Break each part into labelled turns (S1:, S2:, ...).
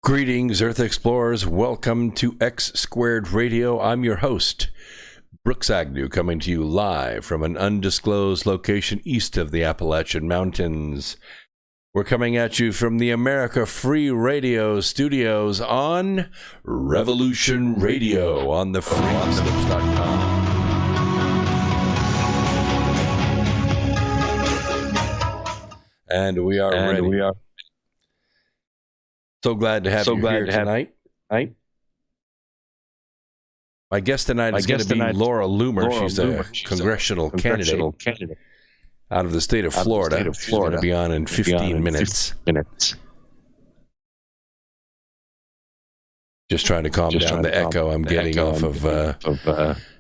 S1: Greetings, Earth Explorers. Welcome to X Squared Radio. I'm your host, Brooks Agnew, coming to you live from an undisclosed location east of the Appalachian Mountains. We're coming at you from the America Free Radio studios on Revolution Radio on the freeslips.com. And we are ready. So glad to have you here tonight. My guest tonight is going to be Laura Loomer. She's a congressional candidate out of the state of Florida. She's going to be on in 15 minutes. Just trying to calm down the echo I'm getting off of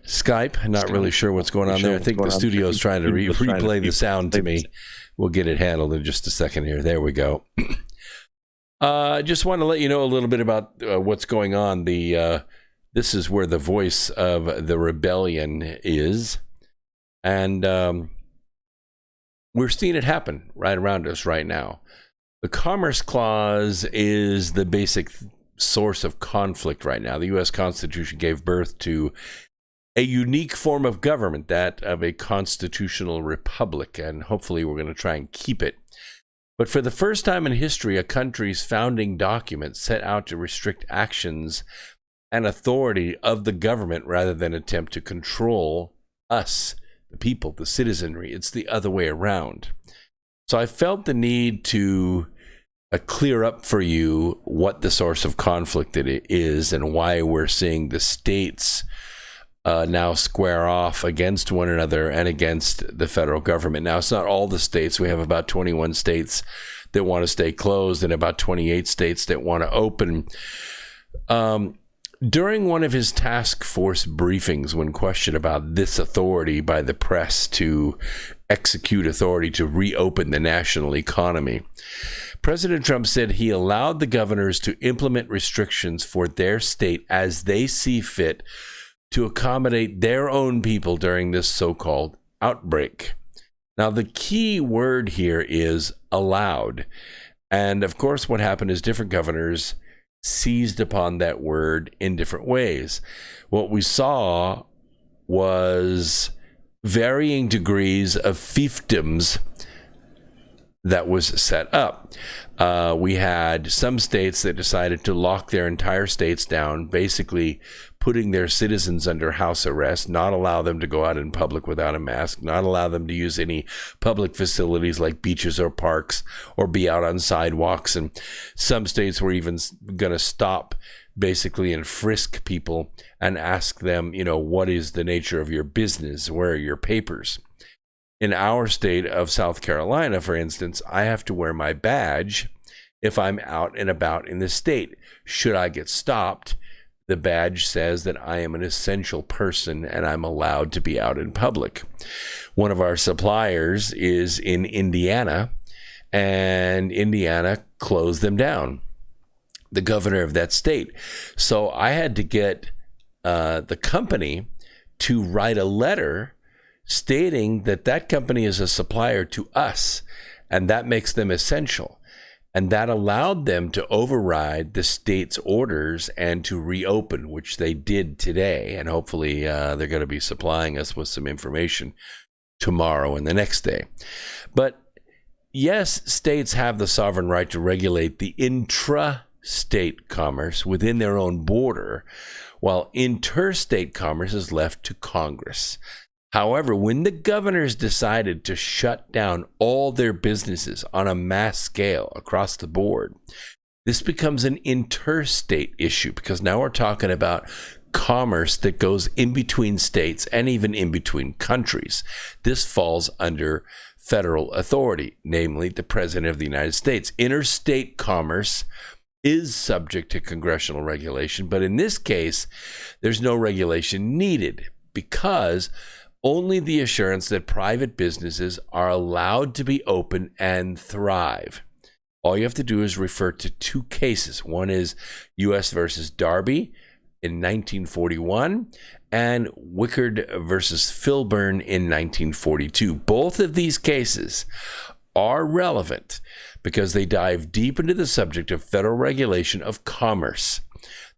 S1: Skype. Not really sure what's going on there. I think the studio is trying to replay the sound to me. We'll get it handled in just a second here. There we go. Just want to let you know a little bit about what's going on. This is where the voice of the rebellion is. And we're seeing it happen right around us right now. The Commerce Clause is the basic source of conflict right now. The U.S. Constitution gave birth to a unique form of government, that of a constitutional republic. And hopefully we're going to try and keep it. But for the first time in history, a country's founding document set out to restrict actions and authority of the government rather than attempt to control us, the people, the citizenry. It's the other way around. So I felt the need to clear up for you what the source of conflict it is and why we're seeing the states now square off against one another and against the federal government. Now, it's not all the states. We have about 21 states that want to stay closed and about 28 states that want to open. During one of his task force briefings, when questioned about this authority by the press to execute authority to reopen the national economy, President Trump said he allowed the governors to implement restrictions for their state as they see fit to accommodate their own people during this so-called outbreak. Now, the key word here is allowed. And of course, what happened is different governors seized upon that word in different ways. What we saw was varying degrees of fiefdoms that was set up. We had some states that decided to lock their entire states down, basically putting their citizens under house arrest, not allow them to go out in public without a mask, not allow them to use any public facilities like beaches or parks or be out on sidewalks. And some states were even going to stop basically and frisk people and ask them, what is the nature of your business? Where are your papers? In our state of South Carolina, for instance, I have to wear my badge if I'm out and about in the state. Should I get stopped, the badge says that I am an essential person and I'm allowed to be out in public. One of our suppliers is in Indiana, and Indiana closed them down, the governor of that state. So I had to get the company to write a letter stating that that company is a supplier to us, and that makes them essential. And that allowed them to override the state's orders and to reopen, which they did today. And hopefully they're going to be supplying us with some information tomorrow and the next day. But yes, states have the sovereign right to regulate the intra-state commerce within their own border, while interstate commerce is left to Congress. However, when the governors decided to shut down all their businesses on a mass scale across the board, this becomes an interstate issue, because now we're talking about commerce that goes in between states and even in between countries. This falls under federal authority, namely the President of the United States. Interstate commerce is subject to congressional regulation, but in this case, there's no regulation needed, because only the assurance that private businesses are allowed to be open and thrive. All you have to do is refer to two cases. One is U.S. versus Darby in 1941 and Wickard versus Filburn in 1942. Both of these cases are relevant because they dive deep into the subject of federal regulation of commerce.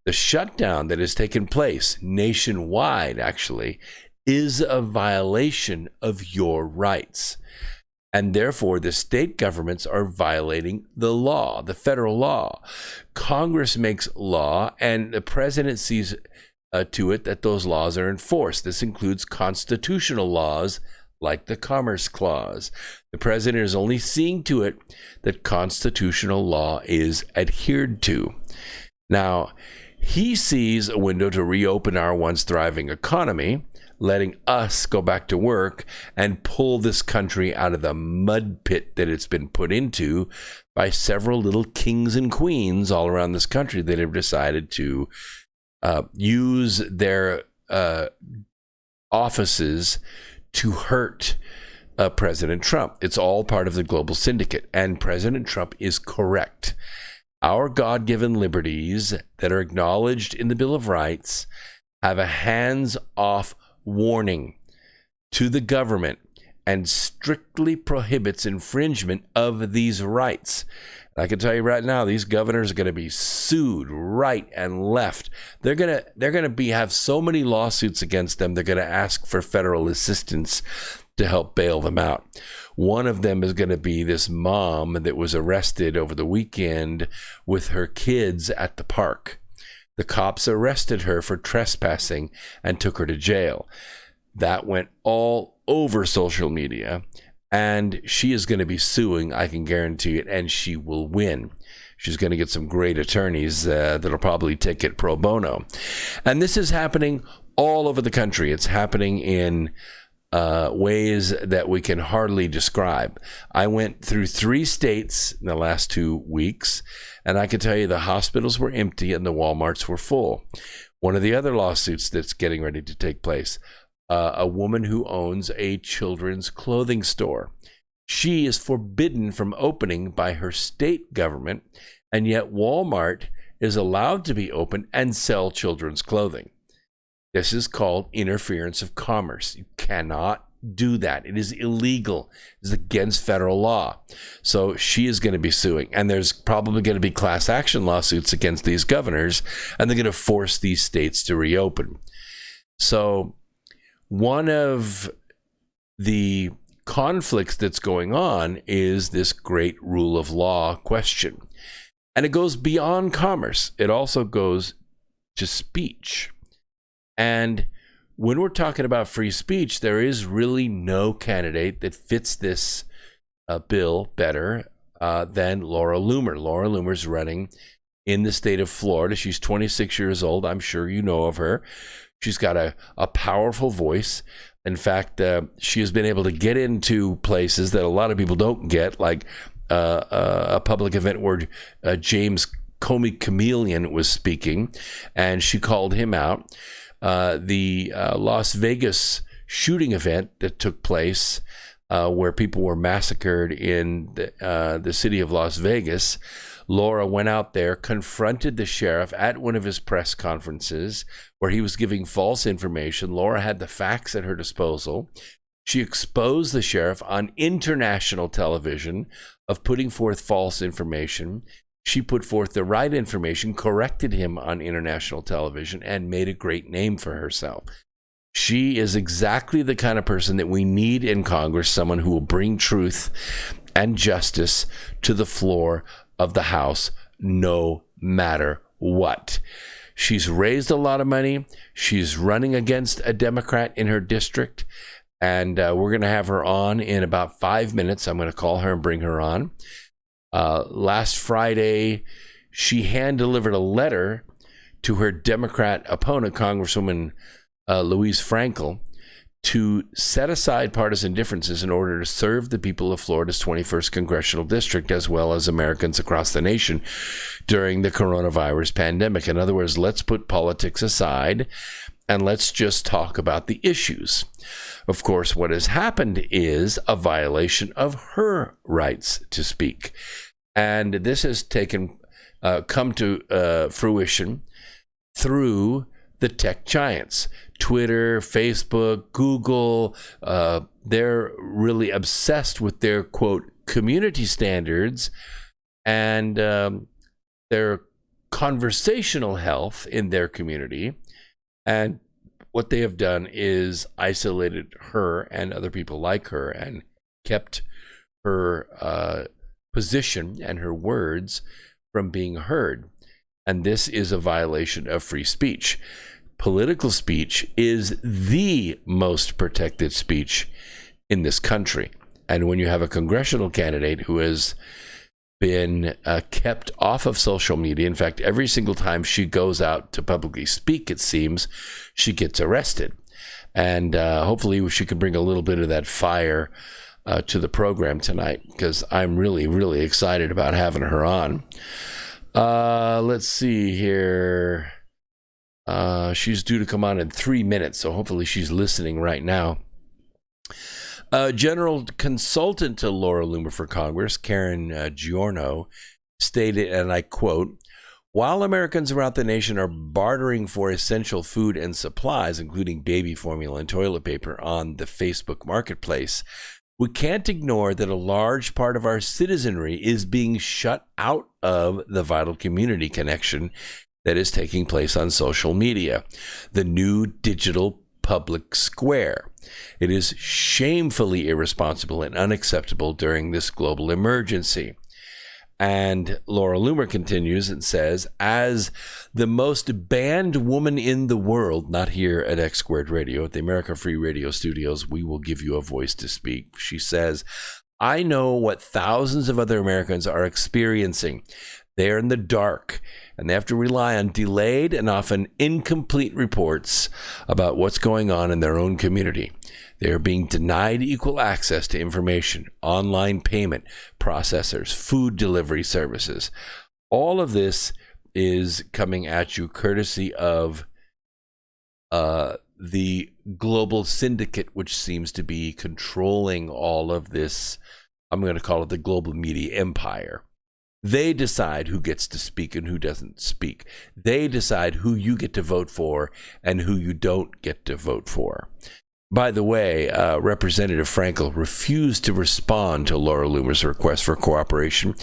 S1: The shutdown that has taken place nationwide, actually, is a violation of your rights. And therefore, the state governments are violating the law, the federal law. Congress makes law, and the president sees to it that those laws are enforced. This includes constitutional laws like the Commerce Clause. The president is only seeing to it that constitutional law is adhered to. Now, he sees a window to reopen our once thriving economy, letting us go back to work and pull this country out of the mud pit that it's been put into by several little kings and queens all around this country that have decided to use their offices to hurt President Trump. It's all part of the global syndicate, and President Trump is correct. Our God-given liberties that are acknowledged in the Bill of Rights have a hands-off warning to the government and strictly prohibits infringement of these rights. I can tell you right now, these governors are going to be sued right and left. They're going to have so many lawsuits against them. They're going to ask for federal assistance to help bail them out. One of them is going to be this mom that was arrested over the weekend with her kids at the park. The cops arrested her for trespassing and took her to jail. That went all over social media, and she is going to be suing, I can guarantee it, and she will win. She's going to get some great attorneys that'll probably take it pro bono. And this is happening all over the country. It's happening in ways that we can hardly describe. I went through 3 states in the last 2 weeks, and I can tell you the hospitals were empty and the Walmarts were full. One of the other lawsuits that's getting ready to take place, a woman who owns a children's clothing store. She is forbidden from opening by her state government, and yet Walmart is allowed to be open and sell children's clothing. This is called interference of commerce. You cannot do that. It is illegal. It's against federal law. So she is going to be suing. And there's probably going to be class action lawsuits against these governors, and they're going to force these states to reopen. So one of the conflicts that's going on is this great rule of law question. And it goes beyond commerce. It also goes to speech. And when we're talking about free speech, there is really no candidate that fits this bill better than Laura Loomer. Laura Loomer's running in the state of Florida. She's 26 years old. I'm sure you know of her. She's got a powerful voice. In fact, she has been able to get into places that a lot of people don't get, like a public event where James Comey Chameleon was speaking, and she called him out. The Las Vegas shooting event that took place where people were massacred in the city of Las Vegas, Laura went out there, confronted the sheriff at one of his press conferences where he was giving false information. Laura had the facts at her disposal. She exposed the sheriff on international television of putting forth false information. She put forth the right information, corrected him on international television, and made a great name for herself. She is exactly the kind of person that we need in Congress, someone who will bring truth and justice to the floor of the House, no matter what. She's raised a lot of money. She's running against a Democrat in her district, and we're going to have her on in about 5 minutes. I'm going to call her and bring her on. Last Friday, she hand-delivered a letter to her Democrat opponent, Congresswoman Louise Frankel, to set aside partisan differences in order to serve the people of Florida's 21st Congressional District, as well as Americans across the nation during the coronavirus pandemic. In other words, let's put politics aside and let's just talk about the issues. Of course, what has happened is a violation of her rights to speak. And this has come to fruition through the tech giants. Twitter, Facebook, Google, they're really obsessed with their, quote, community standards and their conversational health in their community. And what they have done is isolated her and other people like her and kept her position and her words from being heard. And this is a violation of free speech. Political speech is the most protected speech in this country. And when you have a congressional candidate who has been kept off of social media, in fact, every single time she goes out to publicly speak, it seems, she gets arrested. And hopefully she can bring a little bit of that fire to the program tonight, because I'm really, really excited about having her on. Let's see here. She's due to come on in 3 minutes, so hopefully she's listening right now. General consultant to Laura Loomer for Congress, Karen Giorno, stated, and I quote, "While Americans throughout the nation are bartering for essential food and supplies, including baby formula and toilet paper, on the Facebook marketplace, we can't ignore that a large part of our citizenry is being shut out of the vital community connection that is taking place on social media, the new digital public square. It is shamefully irresponsible and unacceptable during this global emergency." And Laura Loomer continues and says, "As the most banned woman in the world, not here at X Squared Radio, at the America Free Radio Studios, we will give you a voice to speak." She says, "I know what thousands of other Americans are experiencing. They're in the dark, and they have to rely on delayed and often incomplete reports about what's going on in their own community. They are being denied equal access to information, online payment processors, food delivery services. All of this is coming at you courtesy of the global syndicate, which seems to be controlling all of this. I'm going to call it the global media empire. They decide who gets to speak and who doesn't speak. They decide who you get to vote for and who you don't get to vote for." By the way, Representative Frankel refused to respond to Laura Loomer's request for cooperation,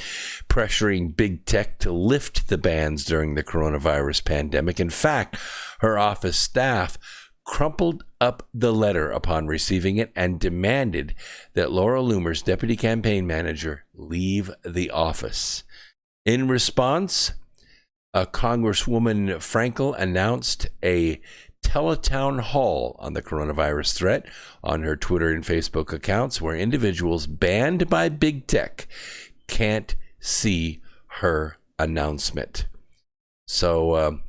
S1: pressuring big tech to lift the bans during the coronavirus pandemic. In fact, her office staff crumpled up the letter upon receiving it and demanded that Laura Loomer's deputy campaign manager leave the office. In response, Congresswoman Frankel announced a teletown hall on the coronavirus threat on her Twitter and Facebook accounts, where individuals banned by big tech can't see her announcement. So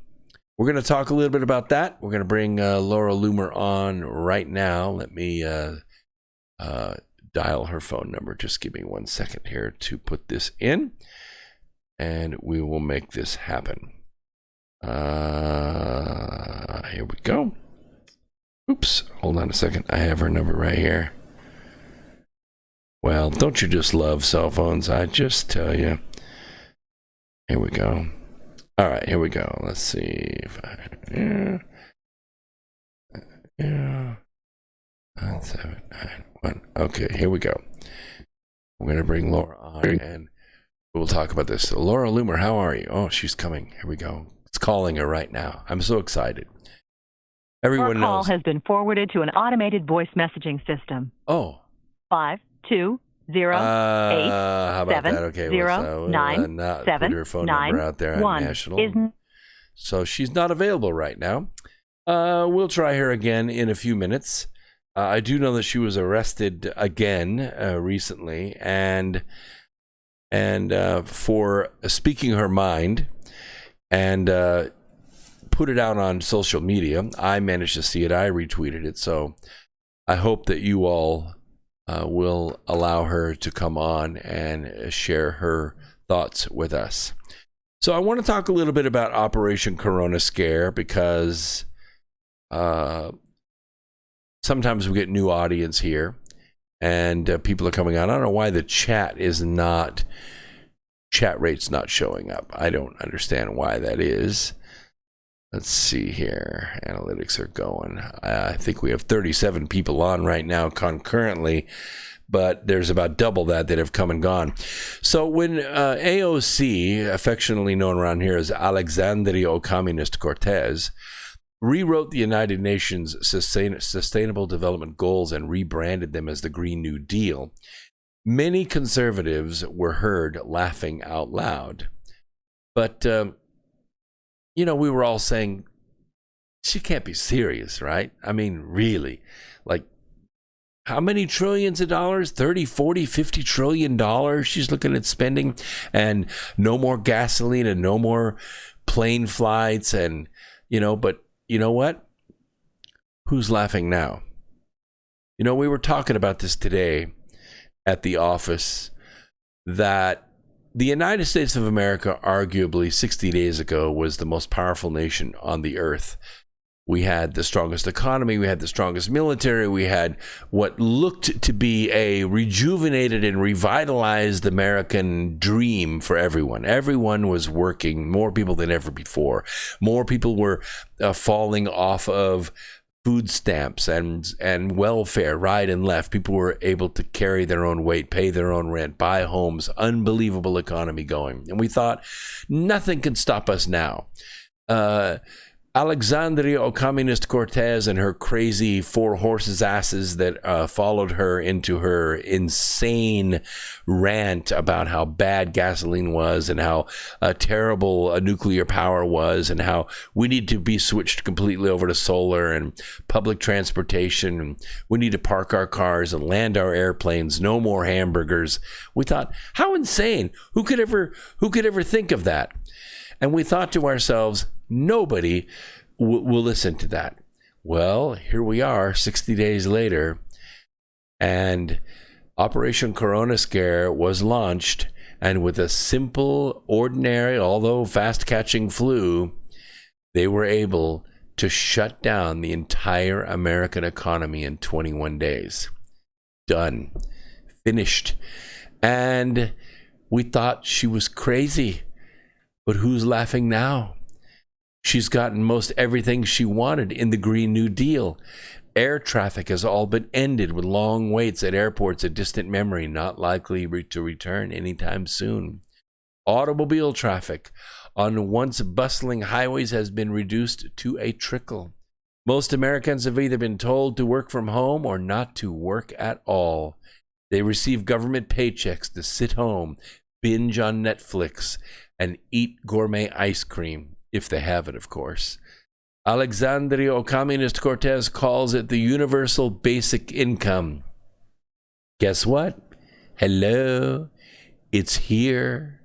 S1: we're going to talk a little bit about that. We're going to bring Laura Loomer on right now. Let me dial her phone number. Just give me 1 second here to put this in, and we will make this happen. Here we go. Oops, hold on a second. I have her number right here. Well, don't you just love cell phones? I just tell you. Here we go. All right, here we go. Let's see if I... Yeah. 9791. Okay, here we go. We're going to bring Laura on, and we'll talk about this. So, Laura Loomer, how are you? Oh, she's coming. Here we go. It's calling her right now. I'm so excited. Everyone knows.
S2: Your call has been forwarded to an automated voice messaging system.
S1: Oh.
S2: 520870979
S1: how about that? Okay, not put her phone number out there on national. So she's not available right now. We'll try her again in a few minutes. I do know that she was arrested again recently, and for speaking her mind and put it out on social media. I managed to see it. I retweeted it. So I hope that you all will allow her to come on and share her thoughts with us. So I want to talk a little bit about Operation Corona Scare, because sometimes we get new audience here and people are coming on. I don't know why the chat rate's not showing up. I don't understand why that is. Let's see here. Analytics are going. I think we have 37 people on right now concurrently, but there's about double that have come and gone. So when AOC, affectionately known around here as Alexandria Ocasio-Cortez, rewrote the United Nations Sustainable Development Goals and rebranded them as the Green New Deal, many conservatives were heard laughing out loud. But, we were all saying, she can't be serious, right? I mean, really, like, how many trillions of dollars? 30, 40, 50 trillion dollars she's looking at spending, and no more gasoline and no more plane flights. And, but you know what? Who's laughing now? We were talking about this today at the office, that the United States of America, arguably 60 days ago, was the most powerful nation on the earth. We had the strongest economy. We had the strongest military. We had what looked to be a rejuvenated and revitalized American dream for everyone. Everyone was working, more people than ever before. More people were falling off of food stamps and welfare right and left. People were able to carry their own weight, pay their own rent, buy homes. Unbelievable economy going. And we thought, nothing can stop us now. Alexandria Ocasio-Cortez and her crazy four horses asses that followed her into her insane rant about how bad gasoline was and how terrible nuclear power was and how we need to be switched completely over to solar and public transportation. And we need to park our cars and land our airplanes. No more hamburgers. We thought, how insane! Who could ever think of that? And we thought to ourselves, nobody will listen to that. Well, here we are 60 days later, and Operation Corona Scare was launched, and with a simple, ordinary, although fast-catching flu, they were able to shut down the entire American economy in 21 days. Done. Finished. And we thought she was crazy. But who's laughing now? She's gotten most everything she wanted in the Green New Deal. Air traffic has all but ended, with long waits at airports a distant memory, not likely to return anytime soon. Automobile traffic on once bustling highways has been reduced to a trickle. Most Americans have either been told to work from home or not to work at all. They receive government paychecks to sit home, binge on Netflix, and eat gourmet ice cream, if they have it, of course. Alexandria Ocasio-Cortez calls it the universal basic income. Guess what? Hello, it's here.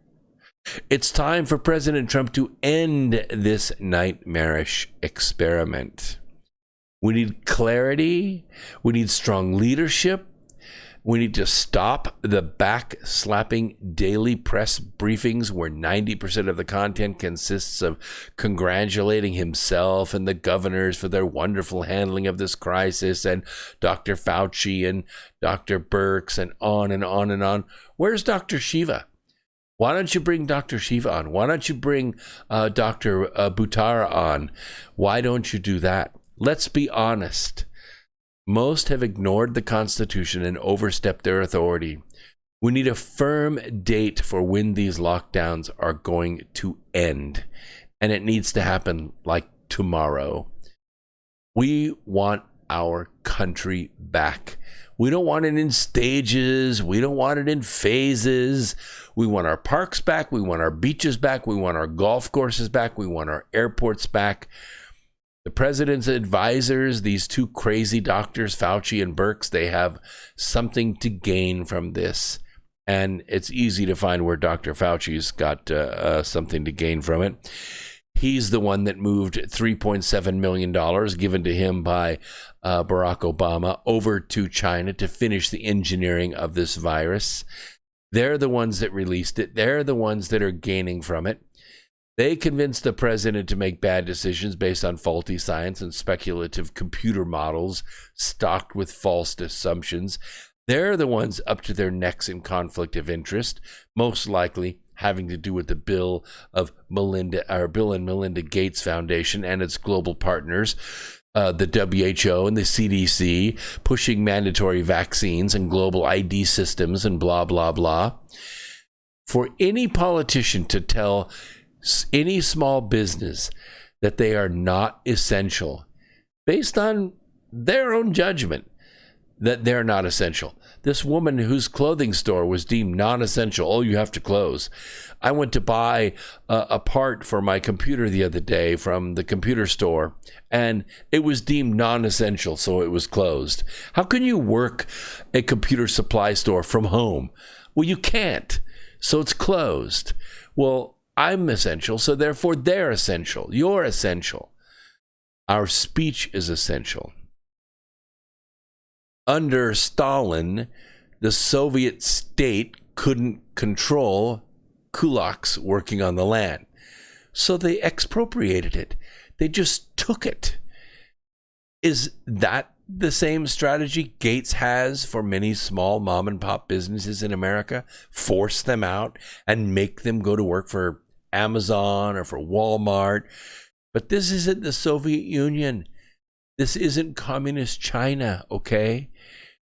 S1: It's time for President Trump to end this nightmarish experiment. We need clarity. We need strong leadership. We need to stop the back-slapping daily press briefings where 90% of the content consists of congratulating himself and the governors for their wonderful handling of this crisis, and Dr. Fauci and Dr. Birx, and on and on and on. Where's Dr. Shiva? Why don't you bring Dr. Shiva on? Why don't you bring Dr. Butara on? Why don't you do that? Let's be honest. Most have ignored the Constitution and overstepped their authority. We need a firm date for when these lockdowns are going to end, and it needs to happen like tomorrow. We want our country back. We don't want it in stages. We don't want it in phases. We want our parks back. We want our beaches back. We want our golf courses back. We want our airports back. The president's advisors, these two crazy doctors, Fauci and Birx, they have something to gain from this. And it's easy to find where Dr. Fauci's got something to gain from it. He's the one that moved $3.7 million given to him by Barack Obama over to China to finish the engineering of this virus. They're the ones that released it. They're the ones that are gaining from it. They convinced the president to make bad decisions based on faulty science and speculative computer models stocked with false assumptions. They're the ones up to their necks in conflict of interest, most likely having to do with the Bill and Melinda Gates Foundation and its global partners. the WHO and the CDC pushing mandatory vaccines and global ID systems and blah, blah, blah. For any politician to tell any small business that they are not essential based on their own judgment, that they're not essential. This woman whose clothing store was deemed non-essential, oh, you have to close. I went to buy a part for my computer the other day from the computer store, and it was deemed non-essential, so it was closed. How can you work a computer supply store from home? Well, you can't, so it's closed. Well, I'm essential, so therefore they're essential. You're essential. Our speech is essential. Under Stalin, the Soviet state couldn't control kulaks working on the land. So they expropriated it. They just took it. Is that the same strategy Gates has for many small mom and pop businesses in America? Force them out and make them go to work for Amazon or for Walmart. But this isn't the Soviet Union. This isn't communist China, okay?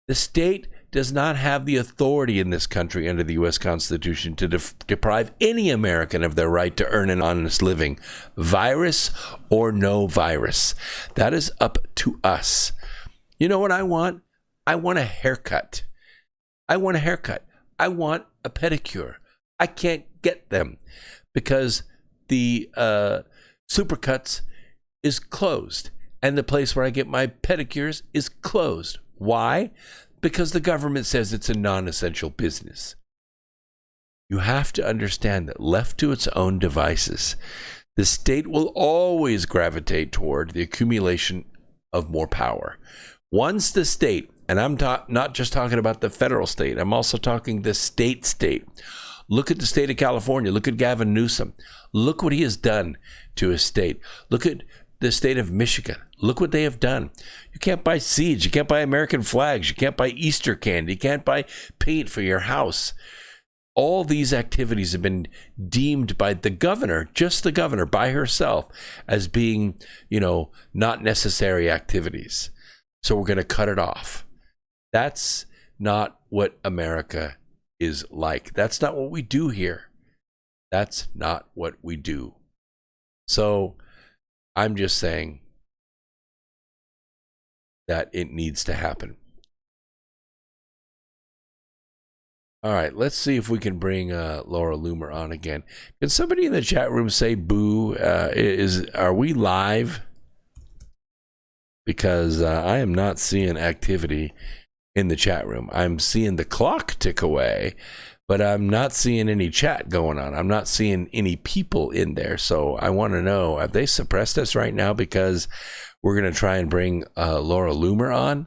S1: The state does not have the authority in this country under the U.S. Constitution to deprive any American of their right to earn an honest living, virus or no virus. That is up to us. You know what I want? I want a haircut. I want a haircut. I want a pedicure. I can't get them because the Supercuts is closed. And the place where I get my pedicures is closed. Why? Because the government says it's a non-essential business. You have to understand that left to its own devices, the state will always gravitate toward the accumulation of more power. Once the state, and I'm not just talking about the federal state, I'm also talking the state. Look at the state of California. Look at Gavin Newsom. Look what he has done to his state. Look at the state of Michigan. Look what they have done. You can't buy seeds. You can't buy American flags. You can't buy Easter candy. You can't buy paint for your house. All these activities have been deemed by the governor, just the governor by herself, as being, not necessary activities. So we're going to cut it off. That's not what America is like. That's not what we do here. That's not what we do. So I'm just saying that it needs to happen. All right, let's see if we can bring Laura Loomer on again. Can somebody in the chat room say boo? Are we live? Because I am not seeing activity in the chat room. I'm seeing the clock tick away, but I'm not seeing any chat going on. I'm not seeing any people in there. So I want to know, have they suppressed us right now because we're going to try and bring Laura Loomer on?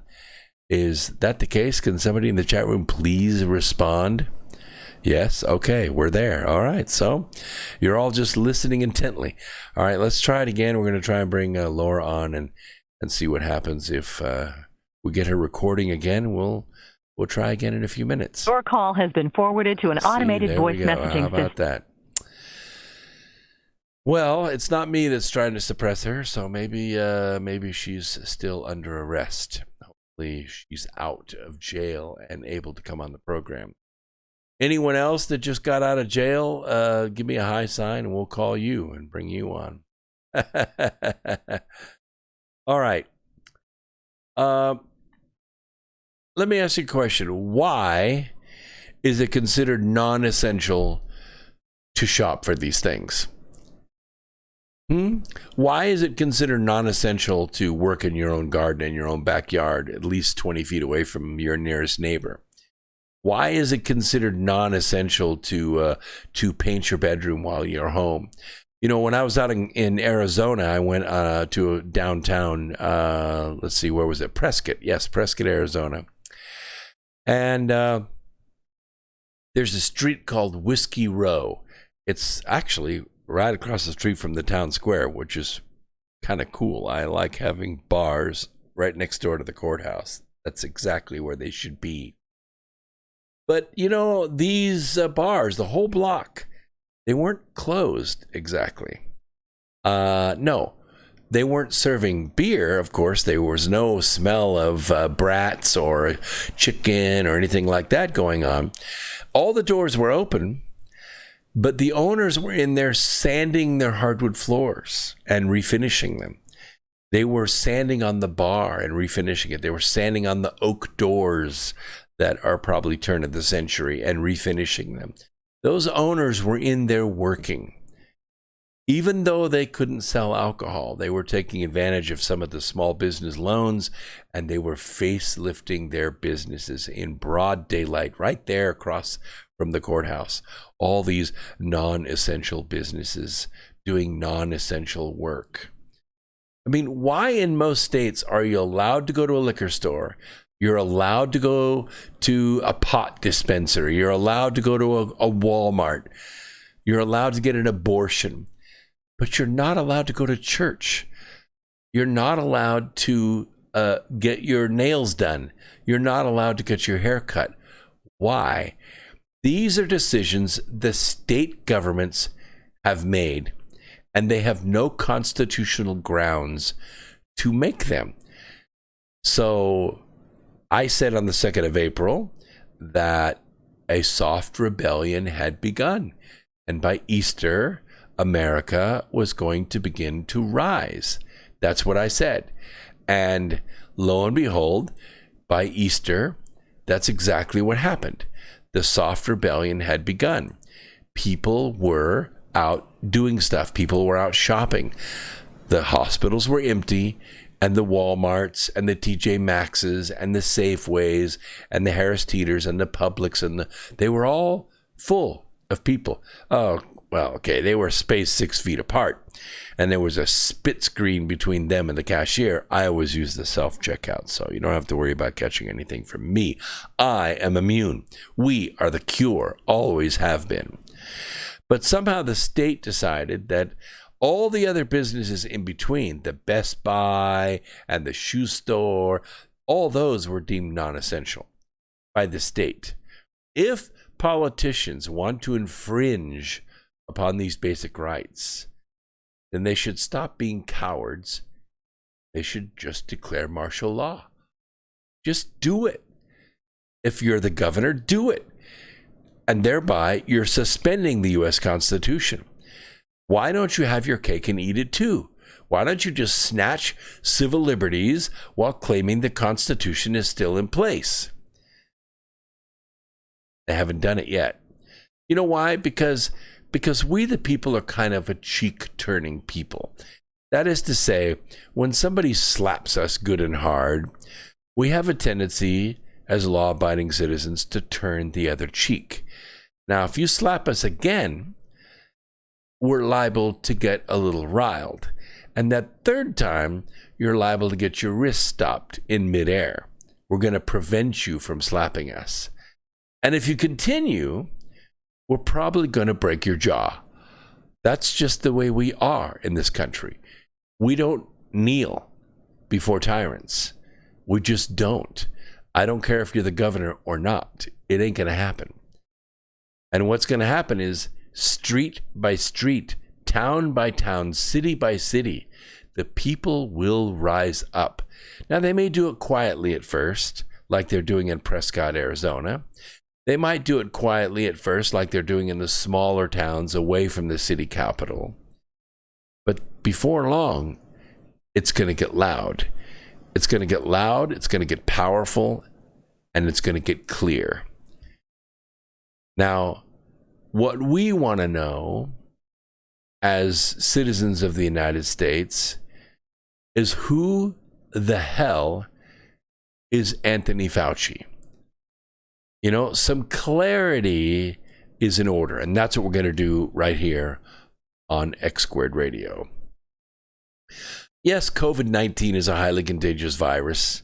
S1: Is that the case? Can somebody in the chat room please respond? Yes. Okay. We're there. All right. So you're all just listening intently. All right. Let's try it again. We're going to try and bring Laura on and see what happens. If we get her recording again, we'll try again in a few minutes.
S2: Your call has been forwarded to an automated voice messaging
S1: How about that? Well, it's not me that's trying to suppress her, so maybe she's still under arrest. Hopefully she's out of jail and able to come on the program. Anyone else that just got out of jail, give me a high sign and we'll call you and bring you on. All right. Let me ask you a question. Why is it considered non-essential to shop for these things? Why is it considered non-essential to work in your own garden in your own backyard, at least 20 feet away from your nearest neighbor? Why is it considered non-essential to paint your bedroom while you're home? When I was out in Arizona, I went to downtown, let's see, where was it? Prescott. Yes, Prescott, Arizona. And there's a street called Whiskey Row. It's actually right across the street from the town square, which is kind of cool. I like having bars right next door to the courthouse. That's exactly where they should be. But, these bars, the whole block, they weren't closed exactly. No, they weren't serving beer, of course. There was no smell of brats or chicken or anything like that going on. All the doors were open, but the owners were in there sanding their hardwood floors and refinishing them. They were sanding on the bar and refinishing it. They were sanding on the oak doors that are probably turn of the century and refinishing them. Those owners were in there working. Even though they couldn't sell alcohol, they were taking advantage of some of the small business loans, and they were facelifting their businesses in broad daylight right there across from the courthouse. All these non-essential businesses doing non-essential work. I mean, why in most states are you allowed to go to a liquor store? You're allowed to go to a pot dispensary. You're allowed to go to a Walmart. You're allowed to get an abortion. But you're not allowed to go to church. You're not allowed to get your nails done. You're not allowed to get your hair cut. Why? These are decisions the state governments have made, and they have no constitutional grounds to make them. So I said on the 2nd of April that a soft rebellion had begun. And by Easter, America was going to begin to rise. That's what I said. And lo and behold, by Easter, that's exactly what happened. The soft rebellion had begun. People were out doing stuff. People were out shopping. The hospitals were empty, and the Walmarts and the TJ Maxxes and the Safeways and the Harris Teeters and the Publix they were all full of people. Oh, well, okay, they were spaced 6 feet apart, and there was a spit screen between them and the cashier. I always use the self-checkout, so you don't have to worry about catching anything from me. I am immune. We are the cure, always have been. But somehow the state decided that all the other businesses in between, the Best Buy and the shoe store, all those were deemed non-essential by the state. If politicians want to infringe upon these basic rights, then they should stop being cowards. They should just declare martial law. Just do it. If you're the governor, do it. And thereby, you're suspending the U.S. Constitution. Why don't you have your cake and eat it too? Why don't you just snatch civil liberties while claiming the Constitution is still in place? They haven't done it yet. You know why? Because we the people are kind of a cheek-turning people. That is to say, when somebody slaps us good and hard, we have a tendency as law-abiding citizens to turn the other cheek. Now, if you slap us again, we're liable to get a little riled. And that third time, you're liable to get your wrist stopped in midair. We're going to prevent you from slapping us. And if you continue, we're probably going to break your jaw. That's just the way we are in this country. We don't kneel before tyrants. We just don't. I don't care if you're the governor or not. It ain't going to happen. And what's going to happen is street by street, town by town, city by city, the people will rise up. Now, they may do it quietly at first, like they're doing in Prescott, Arizona. They might do it quietly at first, like they're doing in the smaller towns away from the city capital. But before long, it's going to get loud. It's going to get loud, it's going to get powerful, and it's going to get clear. Now, what we want to know as citizens of the United States is who the hell is Anthony Fauci? You know, some clarity is in order, and that's what we're going to do right here on X Squared Radio. Yes, COVID-19 is a highly contagious virus,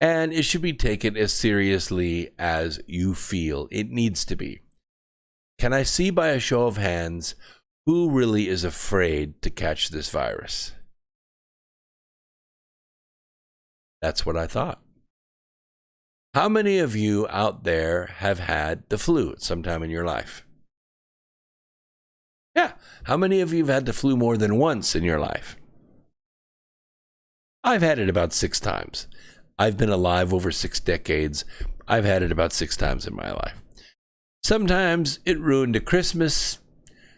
S1: and it should be taken as seriously as you feel it needs to be. Can I see by a show of hands who really is afraid to catch this virus? That's what I thought. How many of you out there have had the flu at some time in your life? Yeah. How many of you have had the flu more than once in your life? I've had it about 6 times. I've been alive over 6 decades. I've had it about 6 times in my life. Sometimes it ruined a Christmas.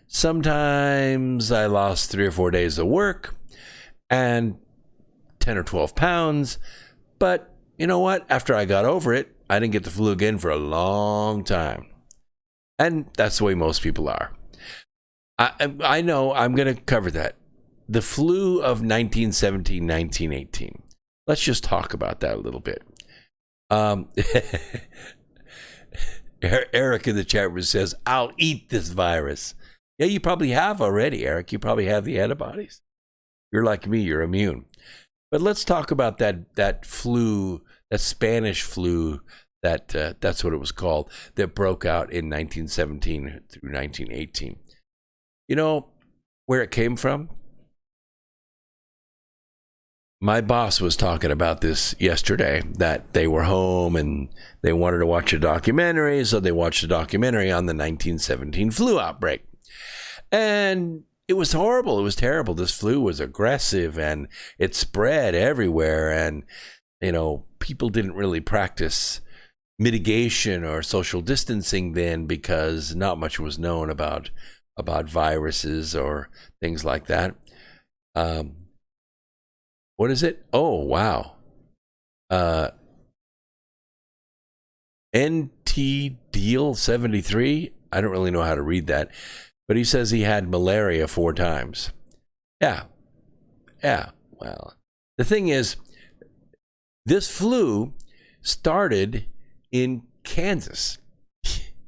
S1: Sometimes I lost 3 or 4 days of work and 10 or 12 pounds. But you know what? After I got over it, I didn't get the flu again for a long time. And that's the way most people are. I know I'm going to cover that. The flu of 1917, 1918. Let's just talk about that a little bit. Eric in the chat room says, I'll eat this virus. Yeah, you probably have already, Eric. You probably have the antibodies. You're like me, you're immune. But let's talk about that flu, that Spanish flu, that's what it was called, that broke out in 1917 through 1918. You know where it came from? My boss was talking about this yesterday, that they were home and they wanted to watch a documentary, so they watched a documentary on the 1917 flu outbreak. And it was horrible. It was terrible. This flu was aggressive and it spread everywhere. And, you know, people didn't really practice mitigation or social distancing then because not much was known about viruses or things like that. What is it? Oh, wow. NT Deal 73. I don't really know how to read that, but he says he had malaria 4 times. Yeah. Well, the thing is, this flu started in Kansas.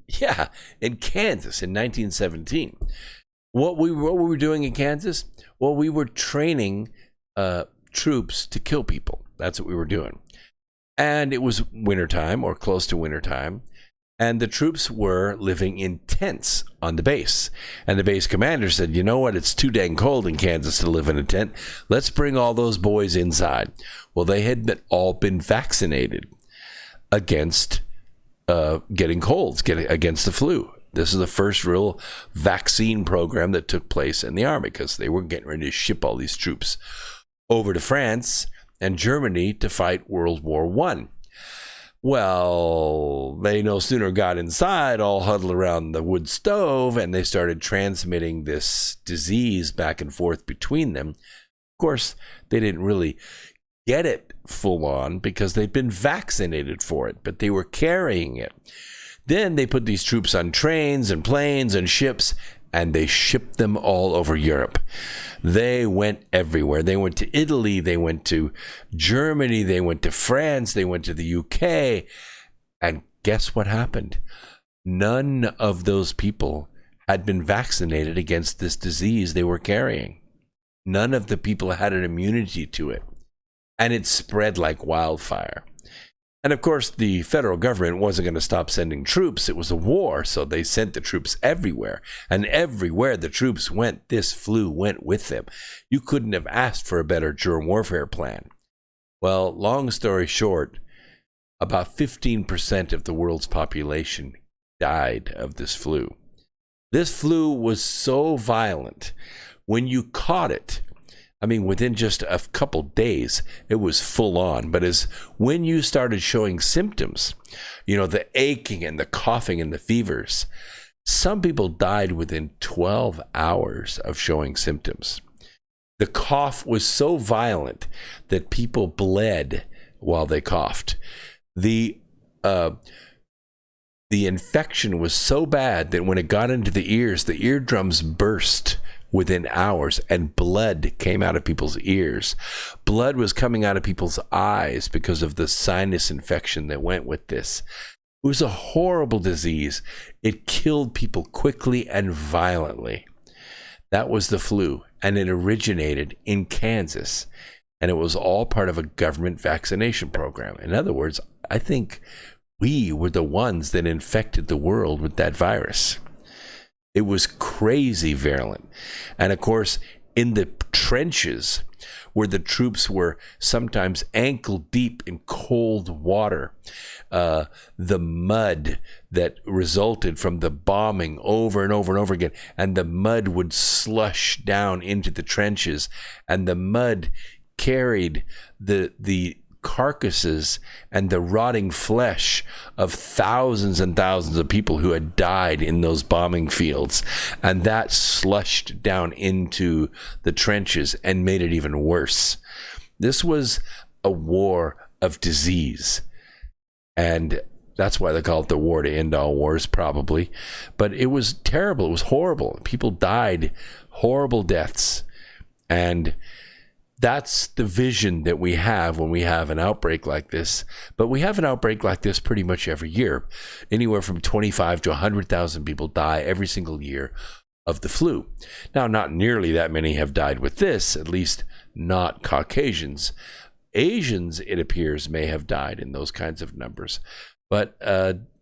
S1: Yeah, in Kansas in 1917. What we were doing in Kansas? Well, we were training troops to kill people. That's what we were doing. And it was wintertime or close to wintertime. And the troops were living in tents on the base. And the base commander said, you know what? It's too dang cold in Kansas to live in a tent. Let's bring all those boys inside. Well, they had all been vaccinated against getting colds, against the flu. This is the first real vaccine program that took place in the army because they were getting ready to ship all these troops over to France and Germany to fight World War I. Well, they no sooner got inside, all huddled around the wood stove, and they started transmitting this disease back and forth between them. Of course, they didn't really get it full on because they'd been vaccinated for it, but they were carrying it. Then they put these troops on trains and planes and ships, and they shipped them all over Europe. They went everywhere. They went to Italy, they went to Germany, they went to France, they went to the UK. And guess what happened? None of those people had been vaccinated against this disease they were carrying. None of the people had an immunity to it. And it spread like wildfire. And of course, the federal government wasn't going to stop sending troops. It was a war, so they sent the troops everywhere. And everywhere the troops went, this flu went with them. You couldn't have asked for a better germ warfare plan. Well, long story short, about 15% of the world's population died of this flu. This flu was so violent. When you caught it, I mean, within just a couple days, it was full on. But when you started showing symptoms, you know, the aching and the coughing and the fevers, some people died within 12 hours of showing symptoms. The cough was so violent that people bled while they coughed. The infection was so bad that when it got into the ears, the eardrums burst within hours, and blood came out of people's ears. Blood was coming out of people's eyes because of the sinus infection that went with this. It was a horrible disease. It killed people quickly and violently. That was the flu, and it originated in Kansas, and it was all part of a government vaccination program. In other words, I think we were the ones that infected the world with that virus. It was crazy virulent. And of course, in the trenches where the troops were sometimes ankle deep in cold water, the mud that resulted from the bombing over and over and over again, and the mud would slush down into the trenches, and the mud carried the carcasses and the rotting flesh of thousands and thousands of people who had died in those bombing fields, and that slushed down into the trenches and made it even worse. This was a war of disease, and that's why they call it the war to end all wars, probably. But it was terrible. It was horrible. People died horrible deaths, and that's the vision that we have when we have an outbreak like this. But we have an outbreak like this pretty much every year. Anywhere from 25 to 100,000 people die every single year of the flu. Now, not nearly that many have died with this, at least not Caucasians. Asians, it appears, may have died in those kinds of numbers. But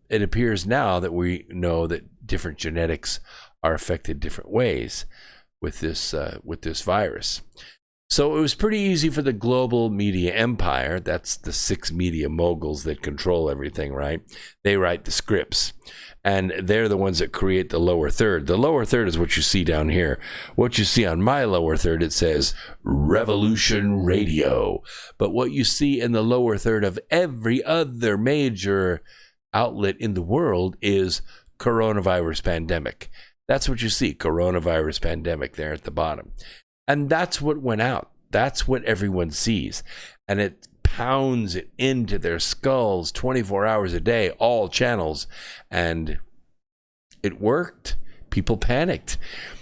S1: it appears now that we know that different genetics are affected different ways with this virus. So it was pretty easy for the global media empire, that's the 6 media moguls that control everything, right? They write the scripts, and they're the ones that create the lower third. The lower third is what you see down here. What you see on my lower third, it says Revolution Radio. But what you see in the lower third of every other major outlet in the world is coronavirus pandemic. That's what you see, coronavirus pandemic there at the bottom. And that's what went out. That's what everyone sees. And it pounds it into their skulls 24 hours a day, all channels. And it worked. People panicked.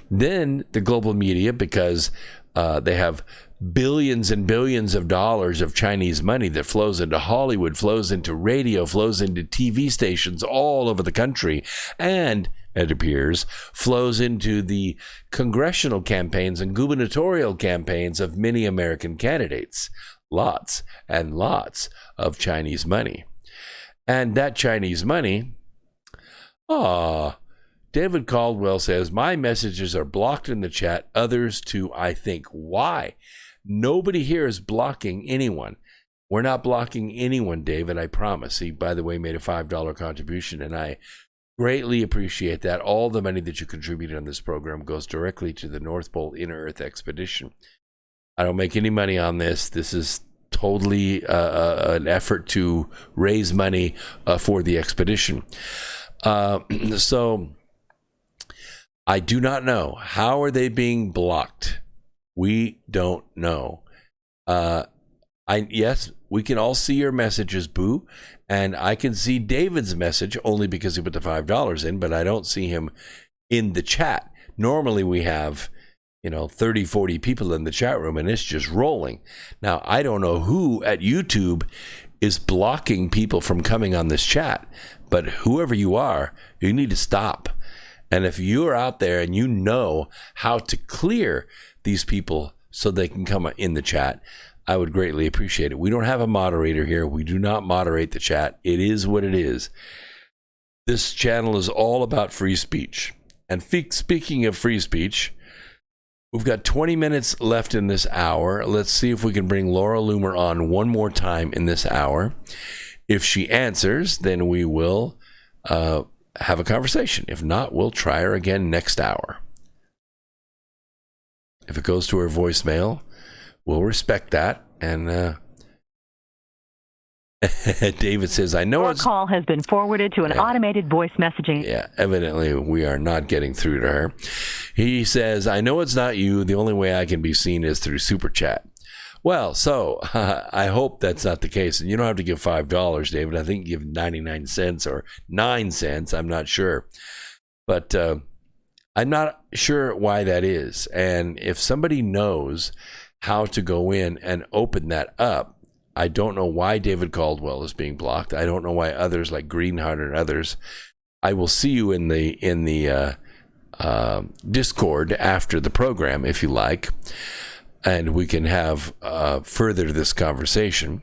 S1: Then the global media, because they have billions and billions of dollars of Chinese money that flows into Hollywood, flows into radio, flows into TV stations all over the country, and it appears, flows into the congressional campaigns and gubernatorial campaigns of many American candidates. Lots and lots of Chinese money. And that Chinese money, David Caldwell says, my messages are blocked in the chat, others too, I think. Why? Nobody here is blocking anyone. We're not blocking anyone, David, I promise. He, by the way, made a $5 contribution, and I greatly appreciate that. All the money that you contributed on this program goes directly to the North Pole Inner Earth Expedition. I don't make any money on this. This is totally an effort to raise money for the expedition. So I do not know. How are they being blocked? We don't know. Yes, we can all see your messages, Boo. And I can see David's message only because he put the $5 in, but I don't see him in the chat. Normally we have, 30, 40 people in the chat room, and it's just rolling. Now, I don't know who at YouTube is blocking people from coming on this chat, but whoever you are, you need to stop. And if you're out there and you know how to clear these people so they can come in the chat, I would greatly appreciate it. We don't have a moderator here. We do not moderate the chat. It is what it is. This channel is all about free speech. And speaking of free speech, we've got 20 minutes left in this hour. Let's see if we can bring Laura Loomer on one more time in this hour. If she answers, then we will have a conversation. If not, we'll try her again next hour. If it goes to her voicemail, we'll respect that. And David says, I know
S2: your call has been forwarded to an automated voice messaging.
S1: Yeah, evidently we are not getting through to her. He says, I know it's not you. The only way I can be seen is through Super Chat. Well, so I hope that's not the case. And you don't have to give $5, David. I think you give 99 cents or 9 cents. I'm not sure. But I'm not sure why that is. And if somebody knows how to go in and open that up, I don't know why David Caldwell is being blocked. I don't know why others like Greenheart and others. I will see you in the Discord after the program, if you like, and we can have further this conversation.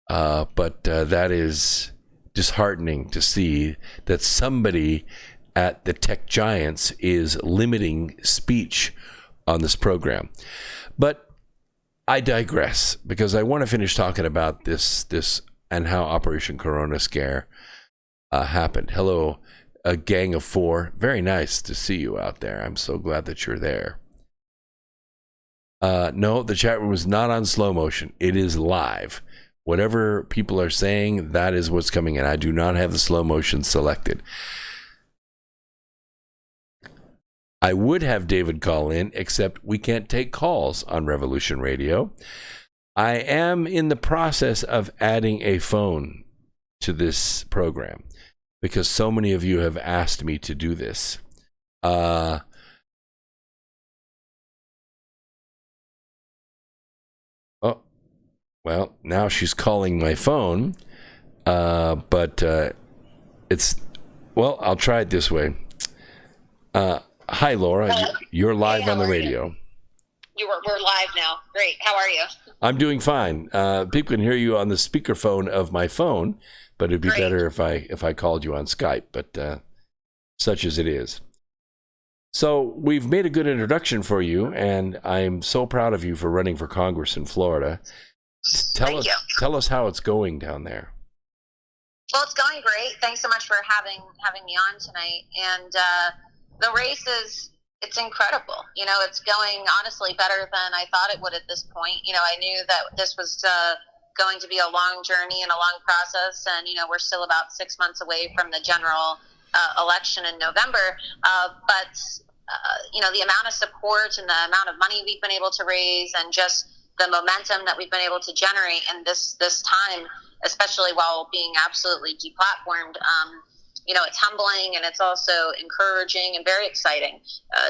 S1: But that is disheartening to see that somebody at the tech giants is limiting speech on this program. But I digress, because I want to finish talking about this and how Operation Corona Scare happened. Hello, a gang of 4. Very nice to see you out there. I'm so glad that you're there. No, the chat room is not on slow motion. It is live. Whatever people are saying, that is what's coming in. I do not have the slow motion selected. I would have David call in, except we can't take calls on Revolution Radio. I am in the process of adding a phone to this program because so many of you have asked me to do this. Oh, well, now she's calling my phone, but it's, well, I'll try it this way. Hi, Laura. You're live on the radio.
S3: We're live now. Great. How are you?
S1: I'm doing fine. People can hear you on the speakerphone of my phone, but it'd be better if I called you on Skype. But such as it is. So we've made a good introduction for you, and I'm so proud of you for running for Congress in Florida. Tell us how it's going down there.
S3: Well, it's going great. Thanks so much for having me on tonight. And the race it's incredible. You know, it's going honestly better than I thought it would at this point. You know, I knew that this was going to be a long journey and a long process, and you know, we're still about 6 months away from the general election in November. But you know, the amount of support and the amount of money we've been able to raise, and just the momentum that we've been able to generate in this time, especially while being absolutely deplatformed. You know, it's humbling, and it's also encouraging and very exciting.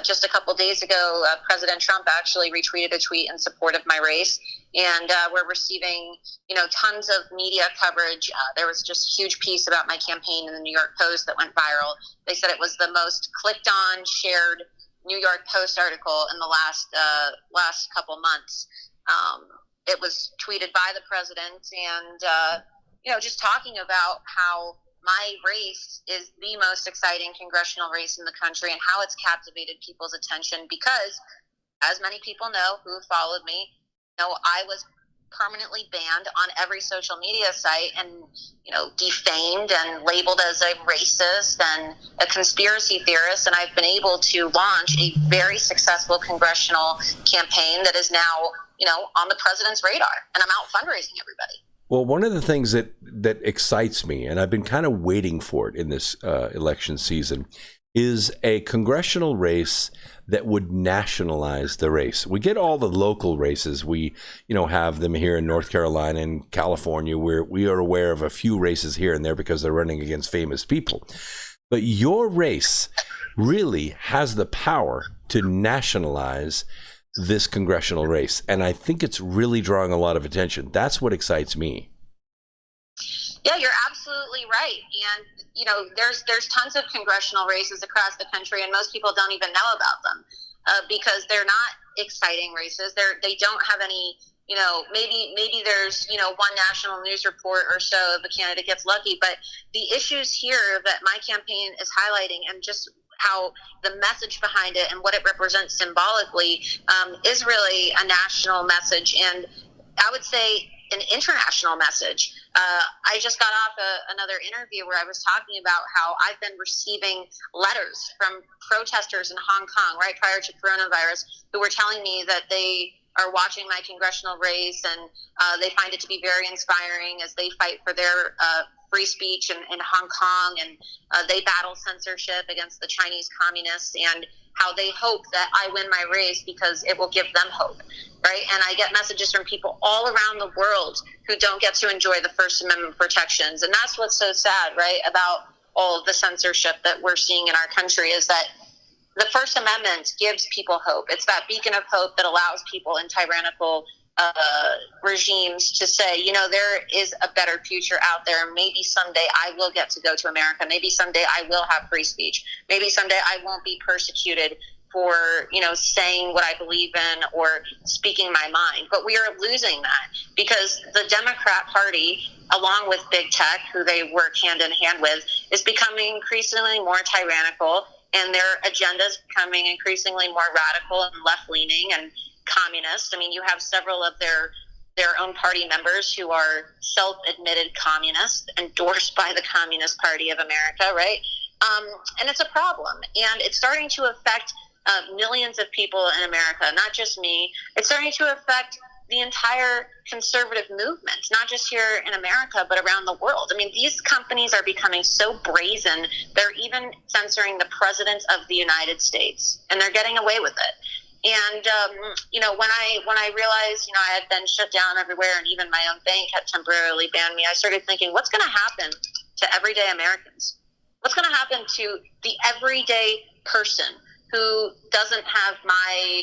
S3: Just a couple days ago, President Trump actually retweeted a tweet in support of my race, and we're receiving, you know, tons of media coverage. There was just a huge piece about my campaign in the New York Post that went viral. They said it was the most clicked on, shared New York Post article in the last couple months. It was tweeted by the president, and you know, just talking about how my race is the most exciting congressional race in the country, and how it's captivated people's attention because, as many people know who followed me, you know, I was permanently banned on every social media site and, you know, defamed and labeled as a racist and a conspiracy theorist. And I've been able to launch a very successful congressional campaign that is now, you know, on the president's radar, and I'm out fundraising everybody.
S1: Well, one of the things that excites me, and I've been kind of waiting for it in this election season, is a congressional race that would nationalize the race. We get all the local races. We, you know, have them here in North Carolina and California, where we are aware of a few races here and there because they're running against famous people. But your race really has the power to nationalize this congressional race, and I think it's really drawing a lot of attention. That's what excites me.
S3: Yeah, you're absolutely right. And you know, there's tons of congressional races across the country, and most people don't even know about them because they're not exciting races. They don't have any. You know, maybe there's, you know, one national news report or so if a candidate gets lucky, but the issues here that my campaign is highlighting, and just how the message behind it and what it represents symbolically is really a national message, and I would say an international message. I just got off another interview where I was talking about how I've been receiving letters from protesters in Hong Kong right prior to coronavirus who were telling me that they are watching my congressional race, and they find it to be very inspiring as they fight for their free speech in Hong Kong, and they battle censorship against the Chinese communists, and how they hope that I win my race because it will give them hope, right? And I get messages from people all around the world who don't get to enjoy the First Amendment protections. And that's what's so sad, right, about all of the censorship that we're seeing in our country, is that the First Amendment gives people hope. It's that beacon of hope that allows people in tyrannical regimes to say, you know, there is a better future out there. Maybe someday I will get to go to America. Maybe someday I will have free speech. Maybe someday I won't be persecuted for, you know, saying what I believe in or speaking my mind. But we are losing that because the Democrat Party, along with big tech, who they work hand in hand with, is becoming increasingly more tyrannical, and their agenda is becoming increasingly more radical and left-leaning and communist. I mean, you have several of their own party members who are self-admitted communists, endorsed by the Communist Party of America, right? And it's a problem, and it's starting to affect millions of people in America, not just me. It's starting to affect the entire conservative movement, not just here in America, but around the world. I mean, these companies are becoming so brazen, they're even censoring the president of the United States, and they're getting away with it. And, when I realized, I had been shut down everywhere and even my own bank had temporarily banned me, I started thinking, what's going to happen to everyday Americans? What's going to happen to the everyday person who doesn't have my,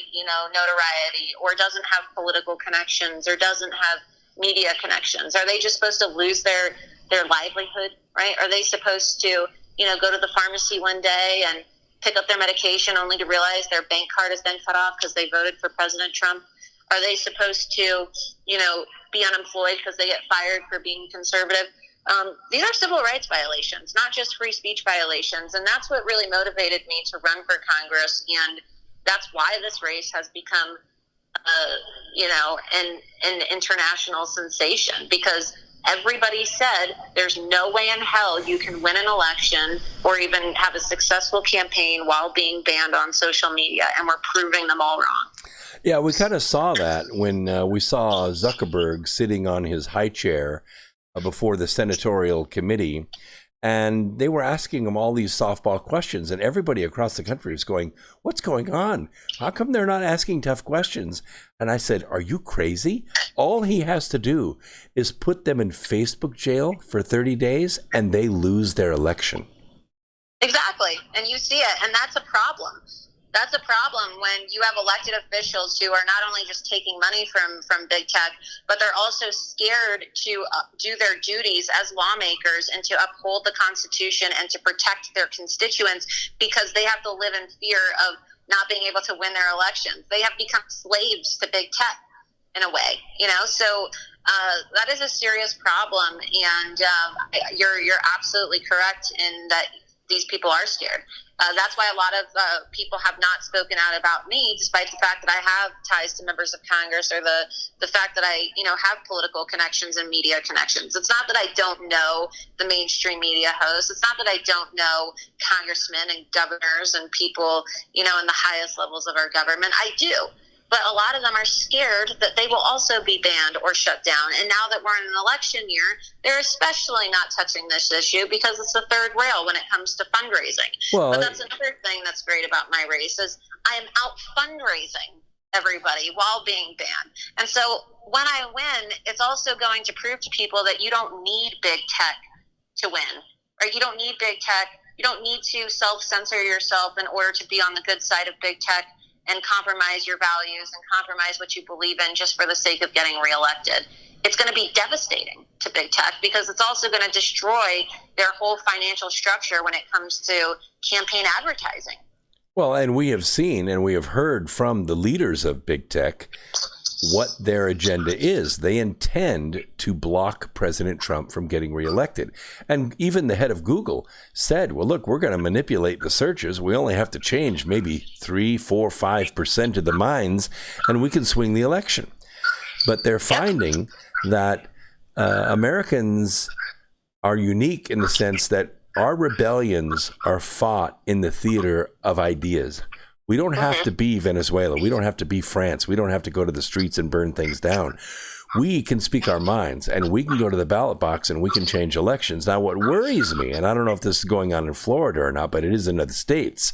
S3: notoriety or doesn't have political connections or doesn't have media connections? Are they just supposed to lose their livelihood, right? Are they supposed to, go to the pharmacy one day and pick up their medication only to realize their bank card has been cut off because they voted for President Trump? Are they supposed to, be unemployed because they get fired for being conservative? These are civil rights violations, not just free speech violations. And that's what really motivated me to run for Congress. And that's why this race has become, an international sensation, because everybody said there's no way in hell you can win an election or even have a successful campaign while being banned on social media. And we're proving them all wrong.
S1: Yeah, we kind of saw that when we saw Zuckerberg sitting on his high chair before the senatorial committee, and they were asking him all these softball questions, and everybody across the country was going, what's going on? How come they're not asking tough questions? And I said, are you crazy? All he has to do is put them in Facebook jail for 30 days and they lose their election.
S3: Exactly. And you see it, and that's a problem. That's a problem when you have elected officials who are not only just taking money from big tech, but they're also scared to do their duties as lawmakers and to uphold the Constitution and to protect their constituents, because they have to live in fear of not being able to win their elections. They have become slaves to big tech in a way, So that is a serious problem, and you're absolutely correct in that these people are scared. That's why a lot of people have not spoken out about me, despite the fact that I have ties to members of Congress, or the fact that I, have political connections and media connections. It's not that I don't know the mainstream media hosts. It's not that I don't know congressmen and governors and people, in the highest levels of our government. I do. But a lot of them are scared that they will also be banned or shut down. And now that we're in an election year, they're especially not touching this issue because it's the third rail when it comes to fundraising.
S1: Well,
S3: but that's another thing that's great about my race is I am out fundraising everybody while being banned. And so when I win, it's also going to prove to people that you don't need big tech to win. Right? You don't need big tech. You don't need to self-censor yourself in order to be on the good side of big tech and compromise your values and compromise what you believe in just for the sake of getting reelected. It's going to be devastating to big tech because it's also going to destroy their whole financial structure when it comes to campaign advertising.
S1: Well, and we have seen and we have heard from the leaders of big tech what their agenda is. They intend to block President Trump from getting reelected. And even the head of Google said, well, look, we're going to manipulate the searches. We only have to change maybe 3, 4, 5% of the minds, and we can swing the election. But they're finding that Americans are unique in the sense that our rebellions are fought in the theater of ideas. We don't have to be Venezuela. We don't have to be France. We don't have to go to the streets and burn things down. We can speak our minds, and we can go to the ballot box, and we can change elections. Now, what worries me, and I don't know if this is going on in Florida or not, but it is in other states,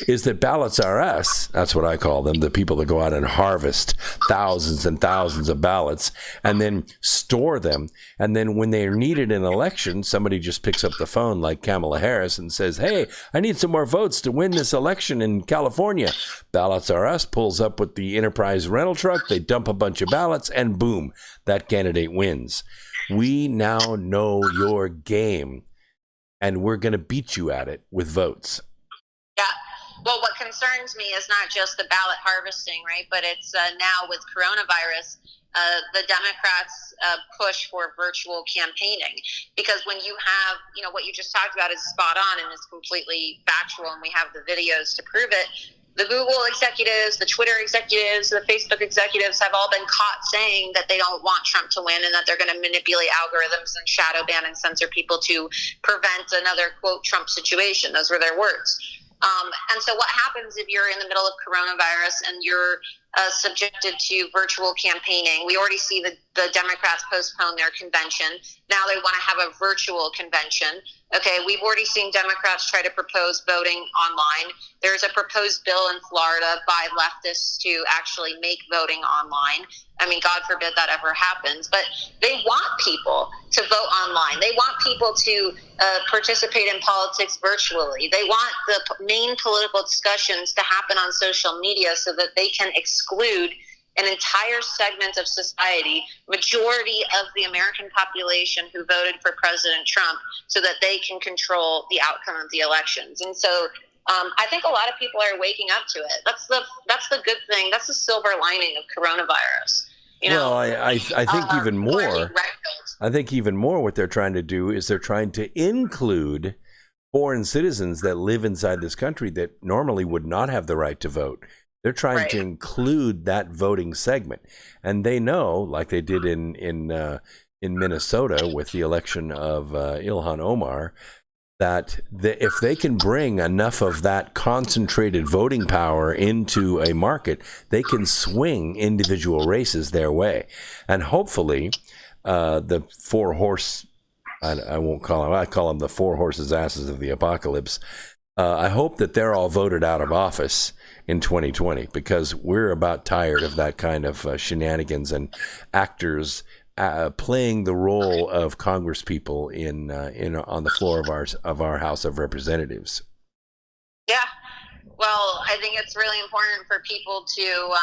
S1: is that ballots are us. That's what I call them, the people that go out and harvest thousands and thousands of ballots and then store them. And then when they're needed in an election, somebody just picks up the phone like Kamala Harris and says, hey, I need some more votes to win this election in California. Ballots are us pulls up with the Enterprise rental truck. They dump a bunch of ballots, and boom, that candidate wins. We now know your game, and we're going to beat you at it with votes.
S3: Yeah. Well, what concerns me is not just the ballot harvesting, right? But it's now with coronavirus, the Democrats push for virtual campaigning. Because when you have, what you just talked about is spot on and is completely factual, and we have the videos to prove it. The Google executives, the Twitter executives, the Facebook executives have all been caught saying that they don't want Trump to win and that they're going to manipulate algorithms and shadow ban and censor people to prevent another, quote, Trump situation. Those were their words. And so what happens if you're in the middle of coronavirus and you're subjected to virtual campaigning? We already see the Democrats postpone their convention. Now they want to have a virtual convention. Okay, we've already seen Democrats try to propose voting online. There's a proposed bill in Florida by leftists to actually make voting online. I mean, God forbid that ever happens. But they want people to vote online. They want people to participate in politics virtually. They want the main political discussions to happen on social media so that they can exclude an entire segment of society, majority of the American population who voted for President Trump, so that they can control the outcome of the elections. And so I think a lot of people are waking up to it. That's the good thing. That's the silver lining of coronavirus.
S1: Well, I think even more. I think even more what they're trying to do is they're trying to include foreign citizens that live inside this country that normally would not have the right to vote. They're trying to include that voting segment, and they know, like they did in Minnesota with the election of Ilhan Omar, that if they can bring enough of that concentrated voting power into a market, they can swing individual races their way, and hopefully, the four-horse. I won't call them. I call them the four horses asses of the apocalypse. I hope that they're all voted out of office in 2020, because we're about tired of that kind of shenanigans and actors playing the role of Congress people in on the floor of our House of Representatives.
S3: Yeah, well, I think it's really important for people to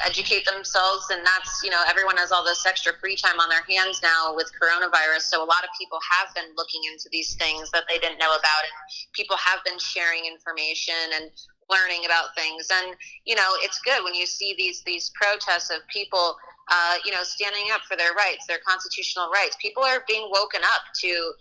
S3: educate themselves, and that's, everyone has all this extra free time on their hands now with coronavirus, so a lot of people have been looking into these things that they didn't know about, and people have been sharing information and learning about things. And it's good when you see these protests of people standing up for their rights, their constitutional rights. People are being woken up to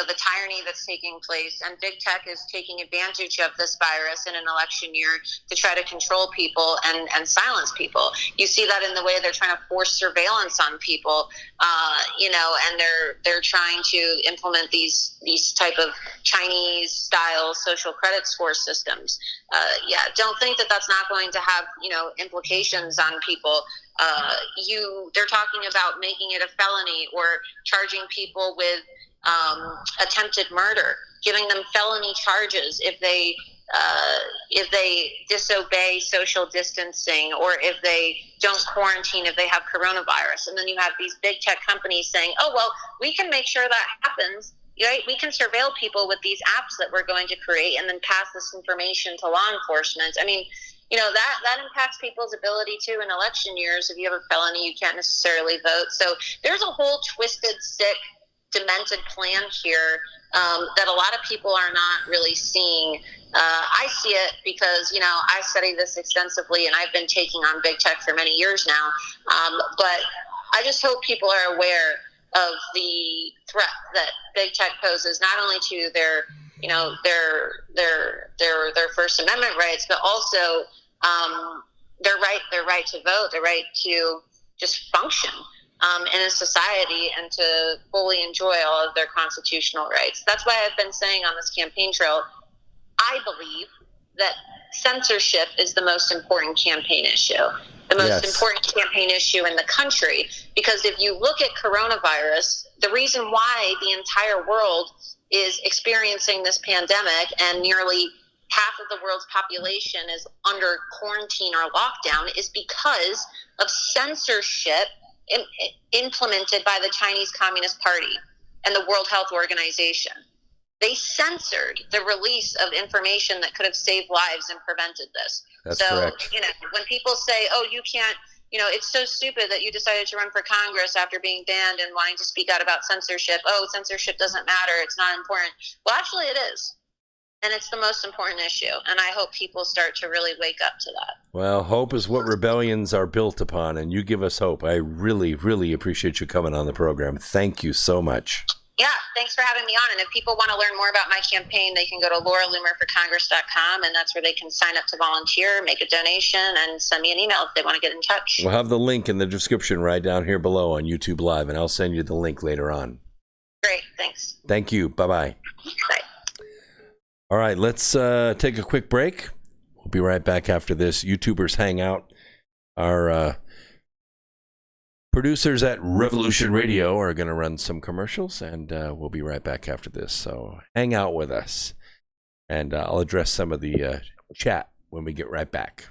S3: the tyranny that's taking place, and big tech is taking advantage of this virus in an election year to try to control people and silence people. You see that in the way they're trying to force surveillance on people, and they're trying to implement these type of Chinese style social credit score systems. Don't think that that's not going to have implications on people. They're talking about making it a felony or charging people with attempted murder, giving them felony charges if they disobey social distancing, or if they don't quarantine if they have coronavirus. And then you have these big tech companies saying, oh, well, we can make sure that happens. Right? We can surveil people with these apps that we're going to create and then pass this information to law enforcement. I mean, that impacts people's ability to in election years. If you have a felony, you can't necessarily vote. So there's a whole twisted, sick, demented plan here that a lot of people are not really seeing. I see it because, I study this extensively, and I've been taking on big tech for many years now. But I just hope people are aware of the threat that big tech poses, not only to their First Amendment rights, but also their right to vote, their right to just function in a society and to fully enjoy all of their constitutional rights. That's why I've been saying on this campaign trail, I believe that censorship is the most important campaign issue, the most important campaign issue in the country. Because if you look at coronavirus, the reason why the entire world is experiencing this pandemic and nearly half of the world's population is under quarantine or lockdown is because of censorship implemented by the Chinese Communist Party and the World Health Organization. They censored the release of information that could have saved lives and prevented this.
S1: That's correct.
S3: When people say, oh, you can't, it's so stupid that you decided to run for Congress after being banned and wanting to speak out about censorship. Oh, censorship doesn't matter. It's not important. Well, actually it is. And it's the most important issue. And I hope people start to really wake up to that.
S1: Well, hope is what rebellions are built upon, and you give us hope. I really, really appreciate you coming on the program. Thank you so much.
S3: Yeah, thanks for having me on. And if people want to learn more about my campaign, they can go to lauraloomerforcongress.com, and that's where they can sign up to volunteer, make a donation, and send me an email if they want to get in touch.
S1: We'll have the link in the description right down here below on YouTube Live, and I'll send you the link later on.
S3: Great, thanks.
S1: Thank you. Bye-bye.
S3: Bye.
S1: All right, let's take a quick break. We'll be right back after this. YouTubers Hangout. Our producers at Revolution Radio are going to run some commercials, and we'll be right back after this. So hang out with us, and I'll address some of the chat when we get right back.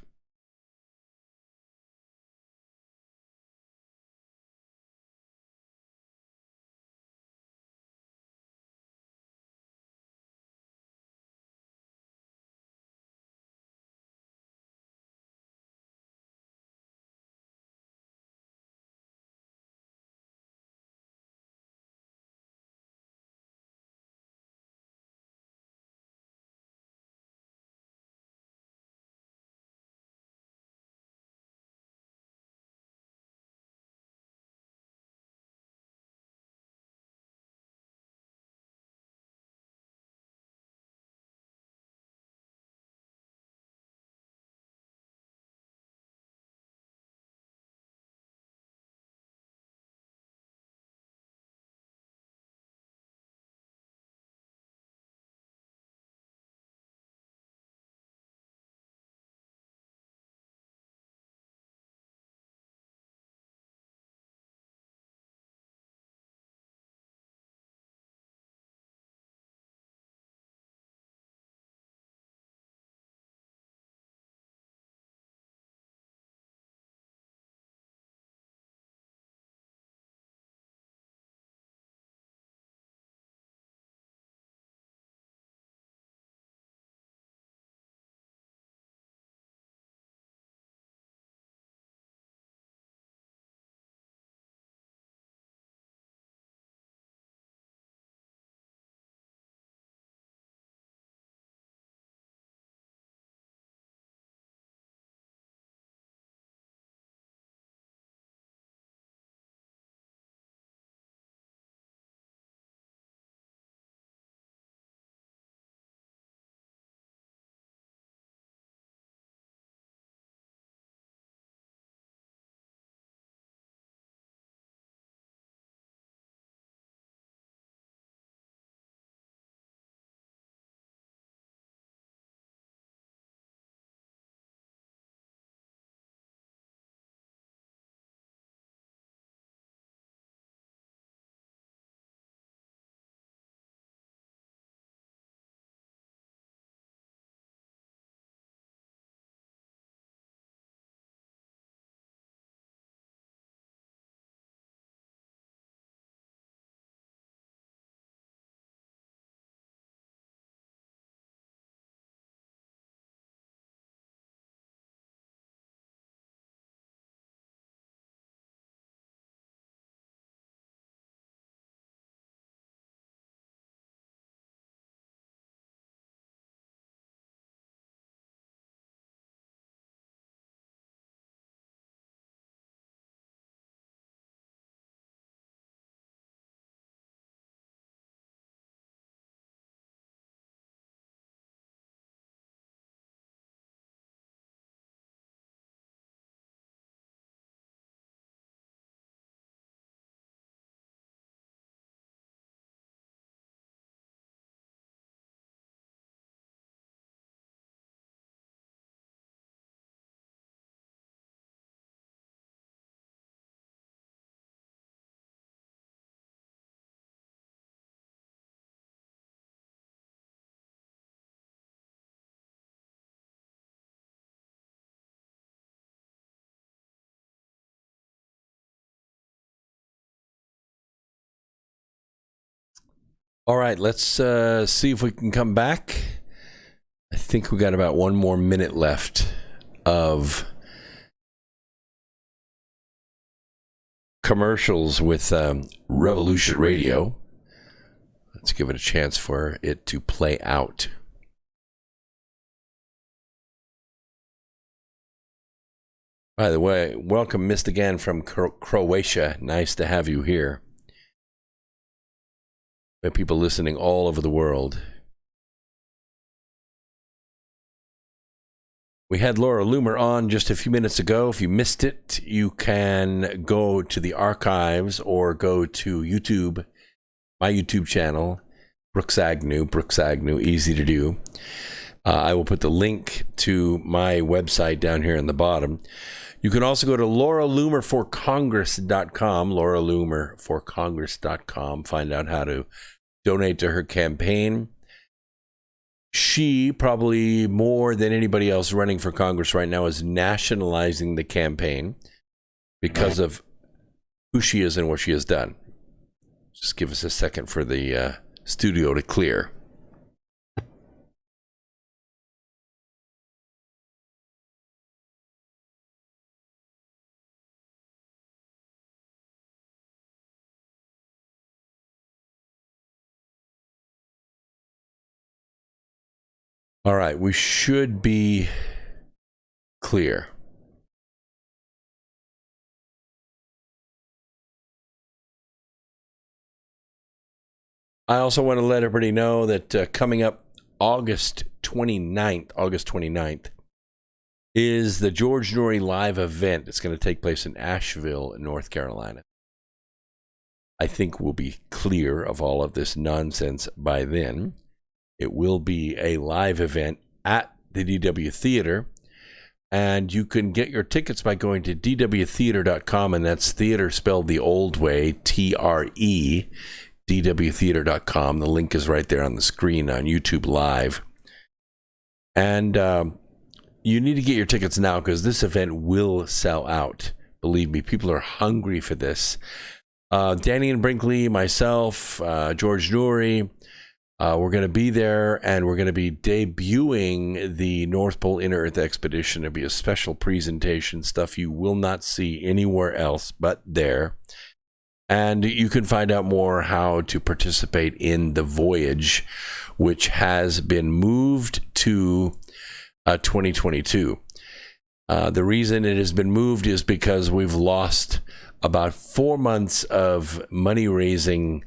S1: All right, let's see if we can come back. I think we got about 1 more minute left of commercials with Revolution Radio. Let's give it a chance for it to play out. By the way, welcome, Mr. Gan from Croatia. Nice to have you here. We have people listening all over the world. We had Laura Loomer on just a few minutes ago. If you missed it, you can go to the archives or go to YouTube, my YouTube channel, Brooks Agnew, easy to do. I will put the link to my website down here in the bottom. You can also go to LauraLoomerForCongress.com, LauraLoomerForCongress.com, find out how to donate to her campaign. She, probably more than anybody else running for Congress right now, is nationalizing the campaign because of who she is and what she has done. Just give us a second for the studio to clear. All right, we should be clear. I also want to let everybody know that coming up August 29th, is the George Noory live event. It's going to take place in Asheville, North Carolina. I think we'll be clear of all of this nonsense by then. It will be a live event at the DW Theater, and you can get your tickets by going to dwtheater.com, and that's theater spelled the old way, TRE, dwtheater.com. The link is right there on the screen on YouTube Live. And you need to get your tickets now because this event will sell out. Believe me, people are hungry for this. Danny and Brinkley, myself, George Noory, we're going to be there, and we're going to be debuting the North Pole Inner Earth Expedition. It'll be a special presentation, stuff you will not see anywhere else but there. And you can find out more how to participate in the voyage, which has been moved to 2022. The reason it has been moved is because we've lost about 4 months of money-raising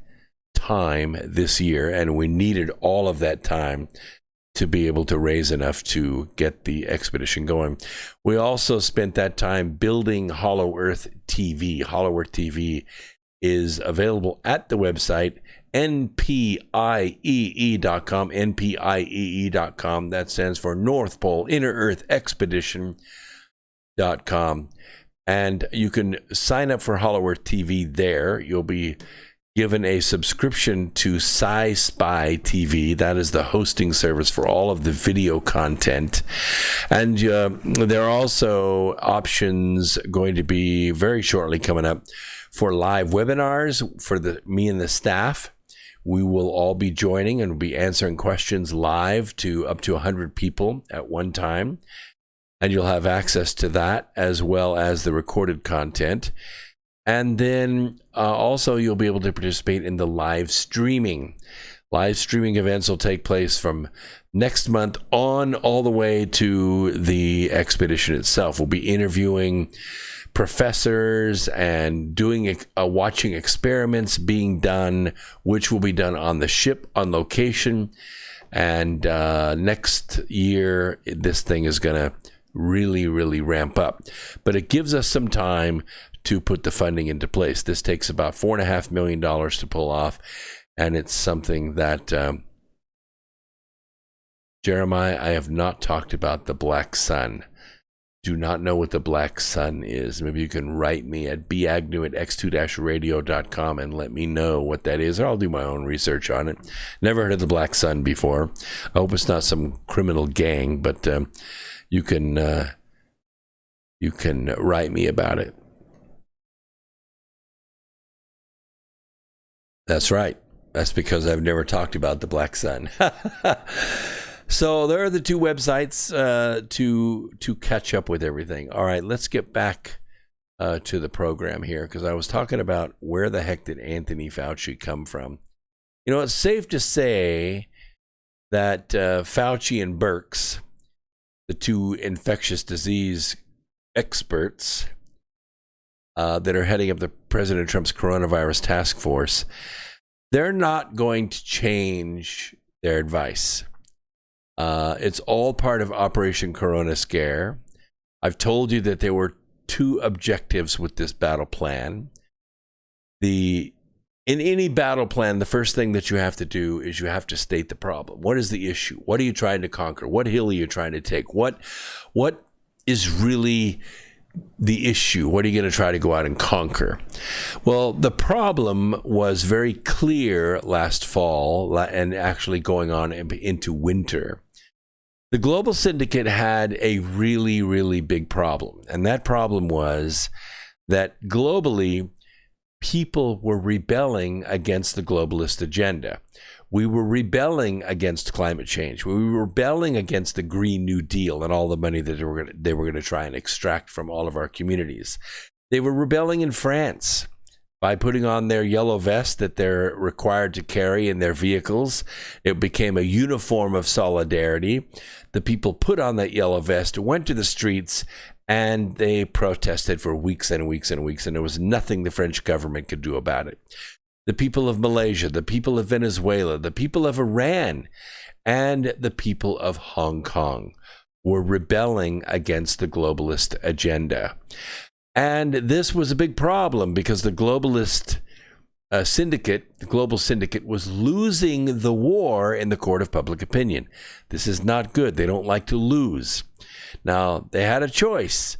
S1: time this year, and we needed all of that time to be able to raise enough to get the expedition going. We also spent that time building Hollow Earth TV. Hollow Earth TV is available at the website npiee.com, npiee.com. That stands for North Pole Inner Earth Expedition.com. And you can sign up for Hollow Earth TV there. You'll be given a subscription to Sci-Spy TV. That is the hosting service for all of the video content. And there are also options going to be very shortly coming up for live webinars for me and the staff. We will all be joining and be answering questions live to up to 100 people at one time. And you'll have access to that as well as the recorded content. And then also you'll be able to participate in the live streaming. Live streaming events will take place from next month on all the way to the expedition itself. We'll be interviewing professors and doing watching experiments being done, which will be done on the ship on location. And next year, this thing is going to really, really ramp up. But it gives us some time to put the funding into place. This takes about $4.5 million to pull off, and it's something that Jeremiah, I have not talked about the Black Sun. Do not know what the Black Sun is. Maybe you can write me at bagnew@x2-radio.com and let me know what that is, or I'll do my own research on it. Never heard of the Black Sun before. I hope it's not some criminal gang, but you can write me about it. That's right. That's because I've never talked about the Black Sun. So there are the two websites to catch up with everything. All right, let's get back to the program here, because I was talking about where the heck did Anthony Fauci come from. You know, it's safe to say that Fauci and Birx, the two infectious disease experts that are heading up the President Trump's coronavirus task force, they're not going to change their advice. It's all part of Operation Corona Scare. I've told you that there were two objectives with this battle plan. The In any battle plan, the first thing that you have to do is you have to state the problem. What is the issue? What are you trying to conquer? What hill are you trying to take? What is really the issue? What are you going to try to go out and conquer? Well, the problem was very clear last fall and actually going on into winter. The global syndicate had a really, really big problem. And that problem was that globally, people were rebelling against the globalist agenda. We were rebelling against climate change. We were rebelling against the Green New Deal and all the money that they were going to try and extract from all of our communities. They were rebelling in France by putting on their yellow vest that they're required to carry in their vehicles. It became a uniform of solidarity. The people put on that yellow vest, went to the streets, and they protested for weeks and weeks and weeks, and there was nothing the French government could do about it. The people of Malaysia, the people of Venezuela, the people of Iran, and the people of Hong Kong were rebelling against the globalist agenda. And this was a big problem because the globalist syndicate, the global syndicate, was losing the war in the court of public opinion. This is not good. They don't like to lose. Now, they had a choice.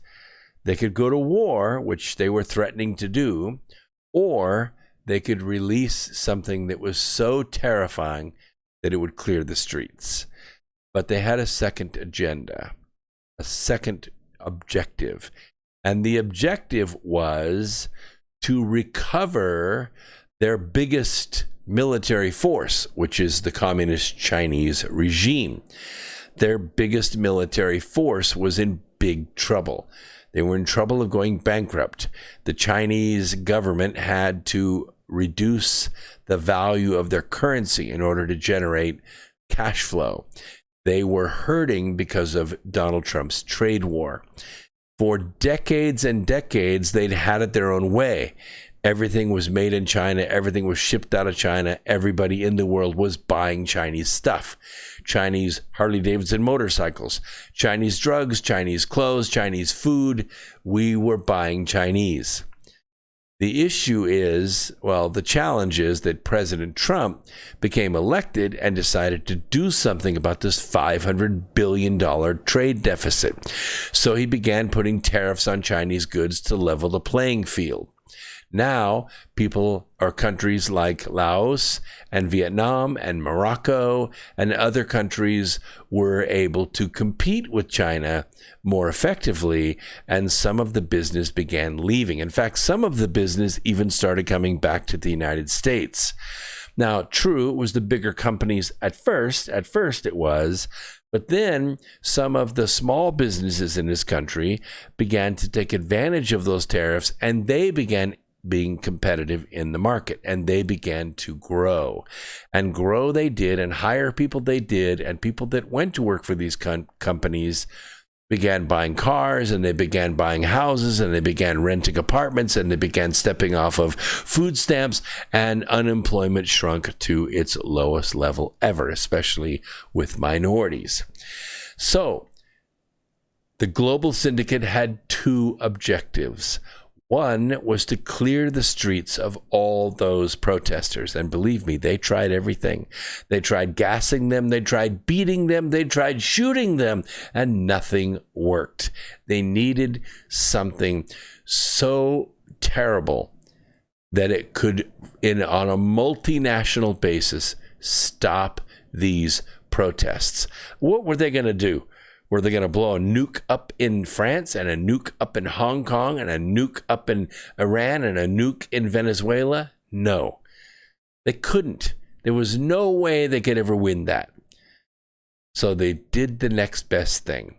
S1: They could go to war, which they were threatening to do, or they could release something that was so terrifying that it would clear the streets. But they had a second agenda, a second objective. And the objective was to recover their biggest military force, which is the communist Chinese regime. Their biggest military force was in big trouble. They were in trouble of going bankrupt. The Chinese government had to reduce the value of their currency in order to generate cash flow. They were hurting because of Donald Trump's trade war. For decades and decades, they'd had it their own way. Everything was made in China. Everything was shipped out of China. Everybody in the world was buying Chinese stuff. Chinese Harley-Davidson motorcycles, Chinese drugs, Chinese clothes, Chinese food. We were buying Chinese. The issue is, well, the challenge is that President Trump became elected and decided to do something about this $500 billion trade deficit. So he began putting tariffs on Chinese goods to level the playing field. Now, people or countries like Laos and Vietnam and Morocco and other countries were able to compete with China more effectively, and some of the business began leaving. In fact, some of the business even started coming back to the United States. Now, true, it was the bigger companies at first it was, but then some of the small businesses in this country began to take advantage of those tariffs, and they began being competitive in the market, and they began to grow. And grow they did, and hire people they did, and people that went to work for these companies began buying cars, and they began buying houses, and they began renting apartments, and they began stepping off of food stamps, and unemployment shrunk to its lowest level ever, especially with minorities. So the global syndicate had two objectives. One was to clear the streets of all those protesters. And believe me, they tried everything. They tried gassing them. They tried beating them. They tried shooting them. And nothing worked. They needed something so terrible that it could, on a multinational basis, stop these protests. What were they going to do? Were they going to blow a nuke up in France and a nuke up in Hong Kong and a nuke up in Iran and a nuke in Venezuela? No, they couldn't. There was no way they could ever win that. So they did the next best thing.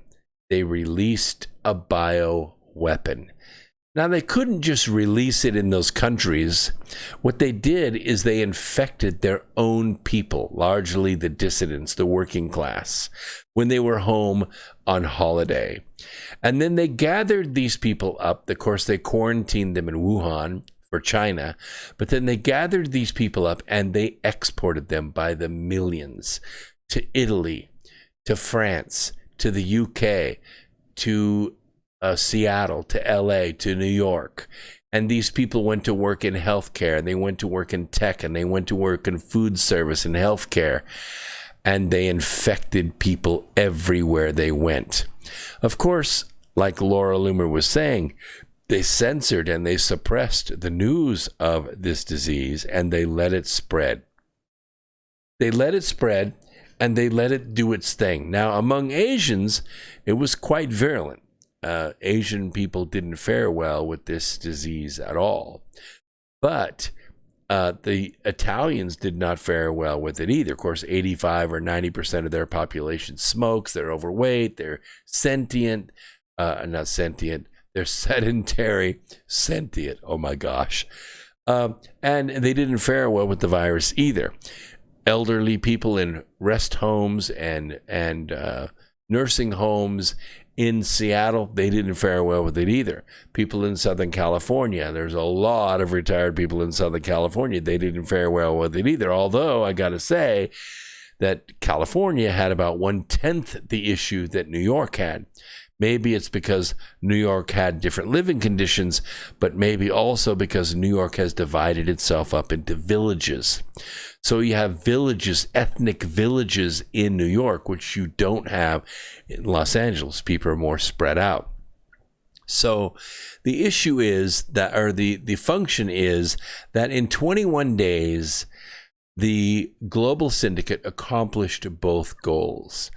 S1: They released a bioweapon. Now, they couldn't just release it in those countries. What they did is they infected their own people, largely the dissidents, the working class, when they were home on holiday. And then they gathered these people up. Of course, they quarantined them in Wuhan for China, but then they gathered these people up and they exported them by the millions to Italy, to France, to the UK, to Seattle to LA to New York. And these people went to work in healthcare, and they went to work in tech, and they went to work in food service and healthcare. And they infected people everywhere they went. Of course, like Laura Loomer was saying, they censored and they suppressed the news of this disease, and they let it spread. They let it spread, and they let it do its thing. Now, among Asians, it was quite virulent. Asian people didn't fare well with this disease at all. But the Italians did not fare well with it either. Of course, 85 or 90% of their population smokes. They're overweight. They're sentient. Not sentient. They're sedentary. Sentient. Oh, my gosh. And they didn't fare well with the virus either. Elderly people in rest homes and nursing homes in Seattle, they didn't fare well with it either. People in Southern California, there's a lot of retired people in Southern California, they didn't fare well with it either. Although I got to say that California had about 1/10 the issue that New York had. Maybe it's because New York had different living conditions, but maybe also because New York has divided itself up into villages. So you have villages, ethnic villages in New York, which you don't have in Los Angeles. People are more spread out. So the issue is that, or the function is that in 21 days, the global syndicate accomplished both goals.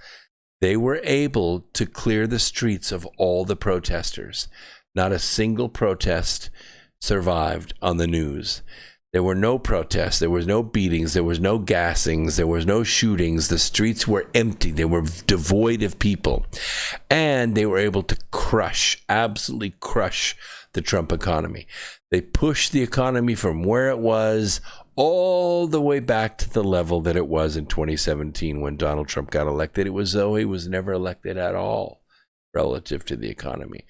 S1: They were able to clear the streets of all the protesters. Not a single protest survived on the news. There were no protests. There was no beatings. There was no gassings. There was no shootings. The streets were empty. They were devoid of people. And they were able to absolutely crush the Trump economy. They pushed the economy from where it was all the way back to the level that it was in 2017 when Donald Trump got elected. It was as though he was never elected at all relative to the economy.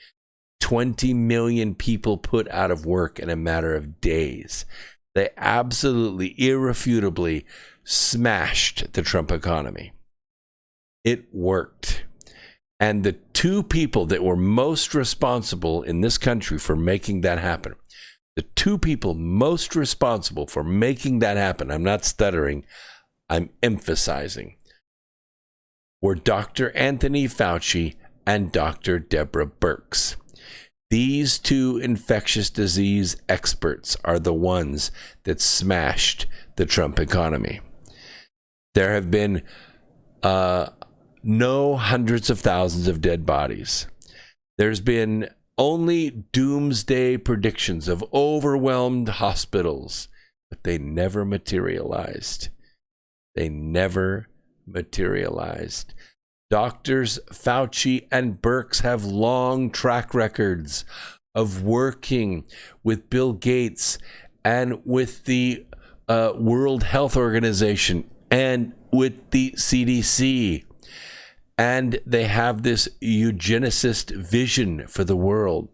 S1: 20 million people put out of work in a matter of days. They absolutely, irrefutably smashed the Trump economy. It worked. And the two people that were most responsible in this country for making that happen, the two people most responsible for making that happen, I'm not stuttering, I'm emphasizing, were Dr. Anthony Fauci and Dr. Deborah Birx. These two infectious disease experts are the ones that smashed the Trump economy. There have been no hundreds of thousands of dead bodies. There's been only doomsday predictions of overwhelmed hospitals, but they never materialized. They never materialized. Doctors Fauci and Birx have long track records of working with Bill Gates and with the World Health Organization and with the CDC. And they have this eugenicist vision for the world.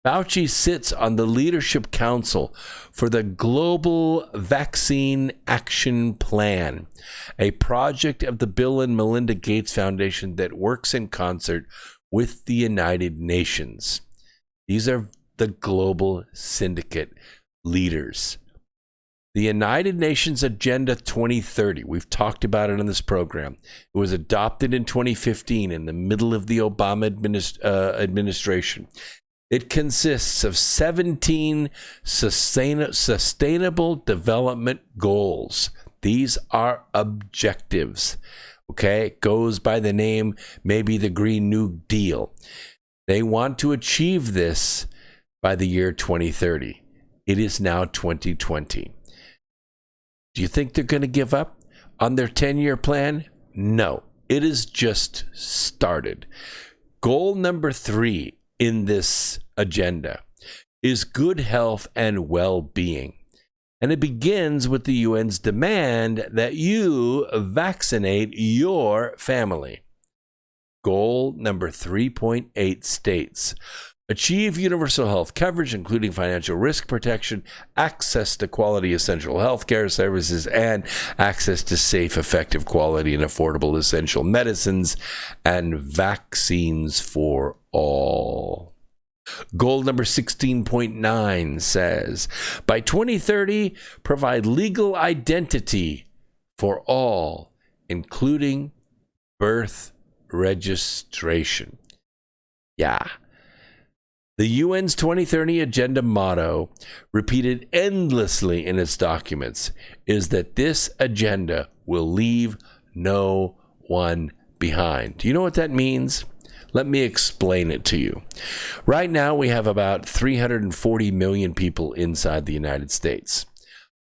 S1: Fauci sits on the Leadership Council for the Global Vaccine Action Plan, a project of the Bill and Melinda Gates Foundation that works in concert with the United Nations. These are the global syndicate leaders. The United Nations Agenda 2030, we've talked about it in this program. It was adopted in 2015 in the middle of the Obama administration. It consists of 17 sustainable development goals. These are objectives. Okay, it goes by the name, maybe the Green New Deal. They want to achieve this by the year 2030. It is now 2020. Do you think they're going to give up on their 10-year plan? No, it is just started. Goal number 3 in this agenda is good health and well-being. And it begins with the UN's demand that you vaccinate your family. Goal number 3.8 states, achieve universal health coverage, including financial risk protection, access to quality essential health care services, and access to safe, effective, quality, and affordable essential medicines and vaccines for all. Goal number 16.9 says, by 2030, provide legal identity for all, including birth registration. Yeah. The UN's 2030 Agenda motto, repeated endlessly in its documents, is that this agenda will leave no one behind. Do you know what that means? Let me explain it to you. Right now, we have about 340 million people inside the United States.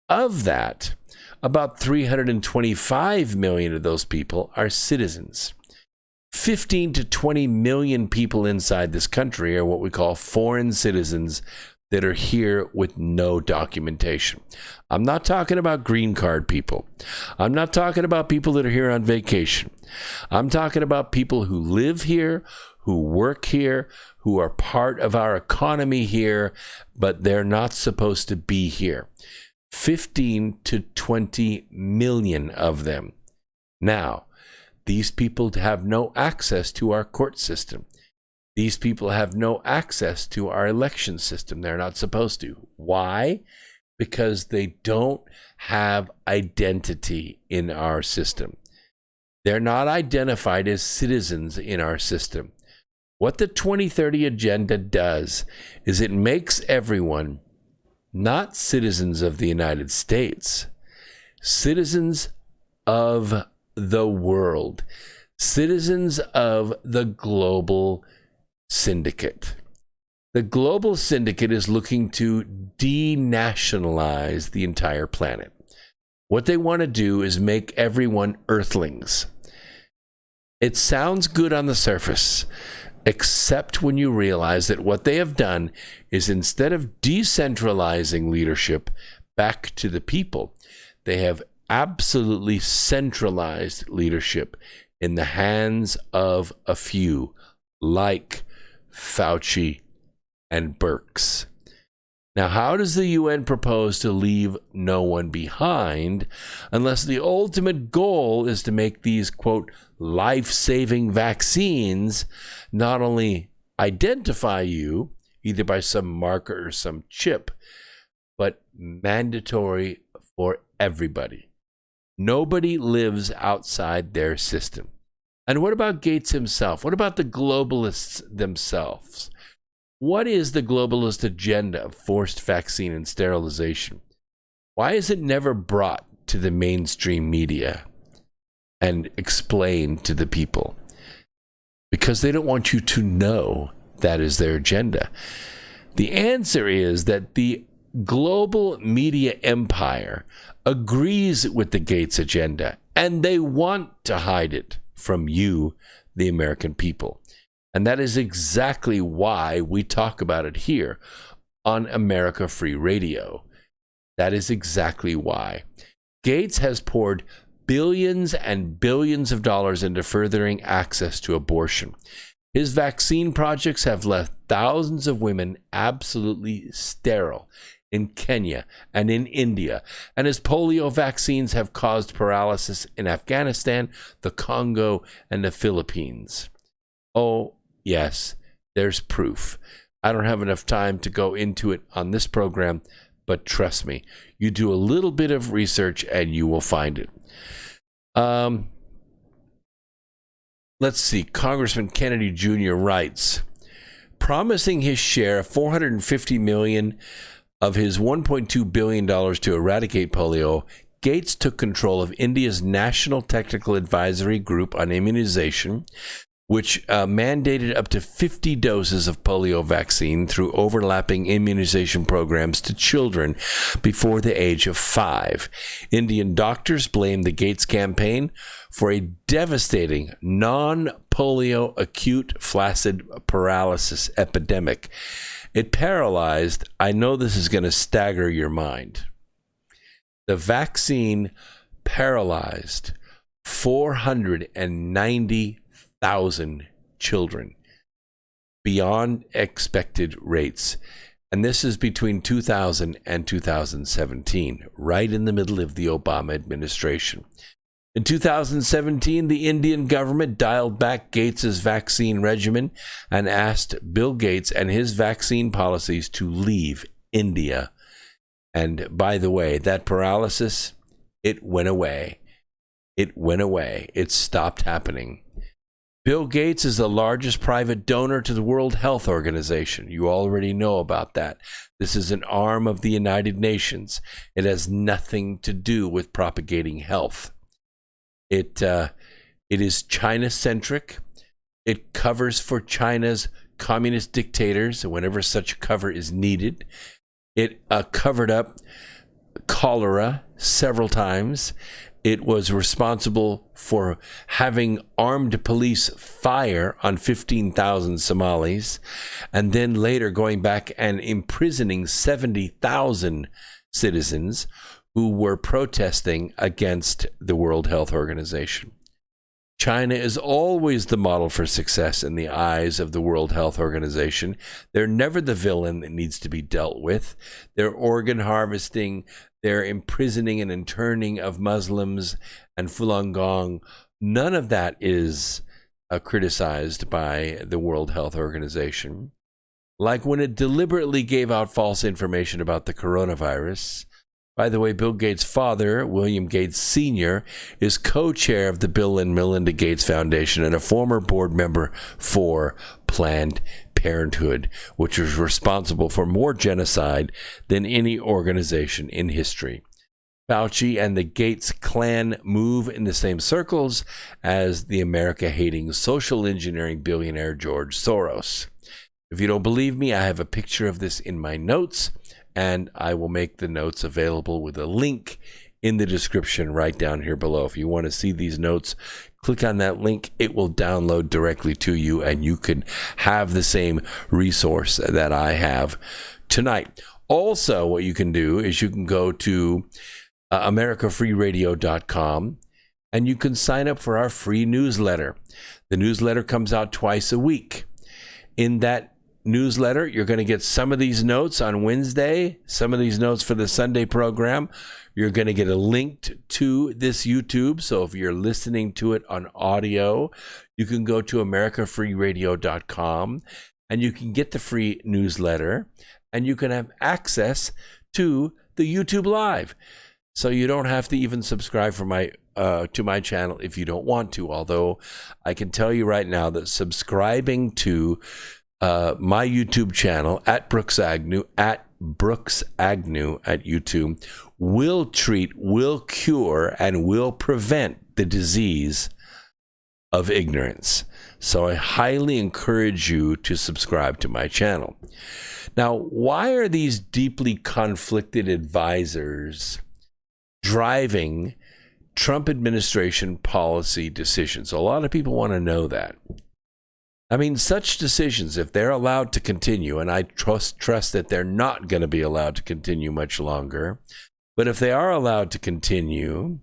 S1: Of that, about 325 million of those people are citizens. 15 to 20 million people inside this country are what we call foreign citizens that are here with no documentation. I'm not talking about green card people. I'm not talking about people that are here on vacation. I'm talking about people who live here, who work here, who are part of our economy here, but they're not supposed to be here. 15 to 20 million of them. Now, these people have no access to our court system. These people have no access to our election system. They're not supposed to. Why? Because they don't have identity in our system. They're not identified as citizens in our system. What the 2030 Agenda does is it makes everyone not citizens of the United States, citizens of the world, citizens of the global syndicate. The global syndicate is looking to denationalize the entire planet. What they want to do is make everyone earthlings. It sounds good on the surface, except when you realize that what they have done is, instead of decentralizing leadership back to the people, they have absolutely centralized leadership in the hands of a few, like Fauci and Birx. Now, how does the UN propose to leave no one behind unless the ultimate goal is to make these, quote, life-saving vaccines not only identify you, either by some marker or some chip, but mandatory for everybody? Nobody lives outside their system. And what about Gates himself? What about the globalists themselves? What is the globalist agenda of forced vaccine and sterilization? Why is it never brought to the mainstream media and explained to the people? Because they don't want you to know that is their agenda. The answer is that the global media empire agrees with the Gates agenda, and they want to hide it from you, the American people. And that is exactly why we talk about it here on America Free Radio. That is exactly why. Gates has poured billions and billions of dollars into furthering access to abortion. His vaccine projects have left thousands of women absolutely sterile in Kenya and in India, and his polio vaccines have caused paralysis in Afghanistan, the Congo, and the Philippines. Oh, yes, there's proof. I don't have enough time to go into it on this program, but trust me, you do a little bit of research and you will find it. Let's see. Congressman Kennedy Jr. writes, promising his share of $450 million of his $1.2 billion to eradicate polio, Gates took control of India's National Technical Advisory Group on Immunization, which mandated up to 50 doses of polio vaccine through overlapping immunization programs to children before the age of 5. Indian doctors blamed the Gates campaign for a devastating non-polio acute flaccid paralysis epidemic. It paralyzed, I know this is going to stagger your mind. The vaccine paralyzed 490,000 children beyond expected rates. And this is between 2000 and 2017, right in the middle of the Obama administration. In 2017, the Indian government dialed back Gates's vaccine regimen and asked Bill Gates and his vaccine policies to leave India. And by the way, that paralysis, it went away. It went away. It stopped happening. Bill Gates is the largest private donor to the World Health Organization. You already know about that. This is an arm of the United Nations. It has nothing to do with propagating health. It is China-centric. It covers for China's communist dictators whenever such cover is needed. It covered up cholera several times. It was responsible for having armed police fire on 15,000 Somalis, and then later going back and imprisoning 70,000 citizens who were protesting against the World Health Organization. China is always the model for success in the eyes of the World Health Organization. They're never the villain that needs to be dealt with. Their organ harvesting, their imprisoning and interning of Muslims and Falun Gong, none of that is criticized by the World Health Organization. Like when it deliberately gave out false information about the coronavirus. By the way, Bill Gates' father, William Gates Sr., is co-chair of the Bill and Melinda Gates Foundation and a former board member for Planned Parenthood, which was responsible for more genocide than any organization in history. Fauci and the Gates clan move in the same circles as the America-hating social engineering billionaire George Soros. If you don't believe me, I have a picture of this in my notes, and I will make the notes available with a link in the description right down here below. If you want to see these notes, click on that link. It will download directly to you, and you can have the same resource that I have tonight. Also, what you can do is you can go to americafreeradio.com, and you can sign up for our free newsletter. The newsletter comes out twice a week. In that newsletter, you're going to get some of these notes on Wednesday, some of these notes for the Sunday program. You're going to get a link to this YouTube. So if you're listening to it on audio, you can go to americafreeradio.com and you can get the free newsletter, and you can have access to the YouTube Live. So you don't have to even subscribe for to my channel if you don't want to. Although I can tell you right now that subscribing to my YouTube channel at Brooks Agnew, at YouTube, will treat, will cure, and will prevent the disease of ignorance. So I highly encourage you to subscribe to my channel. Now, why are these deeply conflicted advisors driving Trump administration policy decisions? A lot of people want to know that. I mean, such decisions, if they're allowed to continue, and I trust that they're not going to be allowed to continue much longer, but if they are allowed to continue,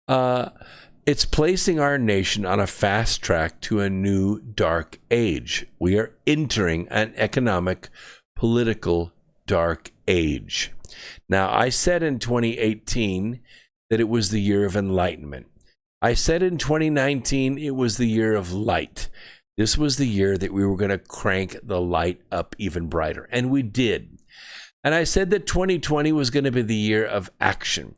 S1: it's placing our nation on a fast track to a new dark age. We are entering an economic, political dark age. Now, I said in 2018 that it was the year of enlightenment. I said in 2019 it was the year of light. This was the year that we were going to crank the light up even brighter, and we did. And I said that 2020 was going to be the year of action.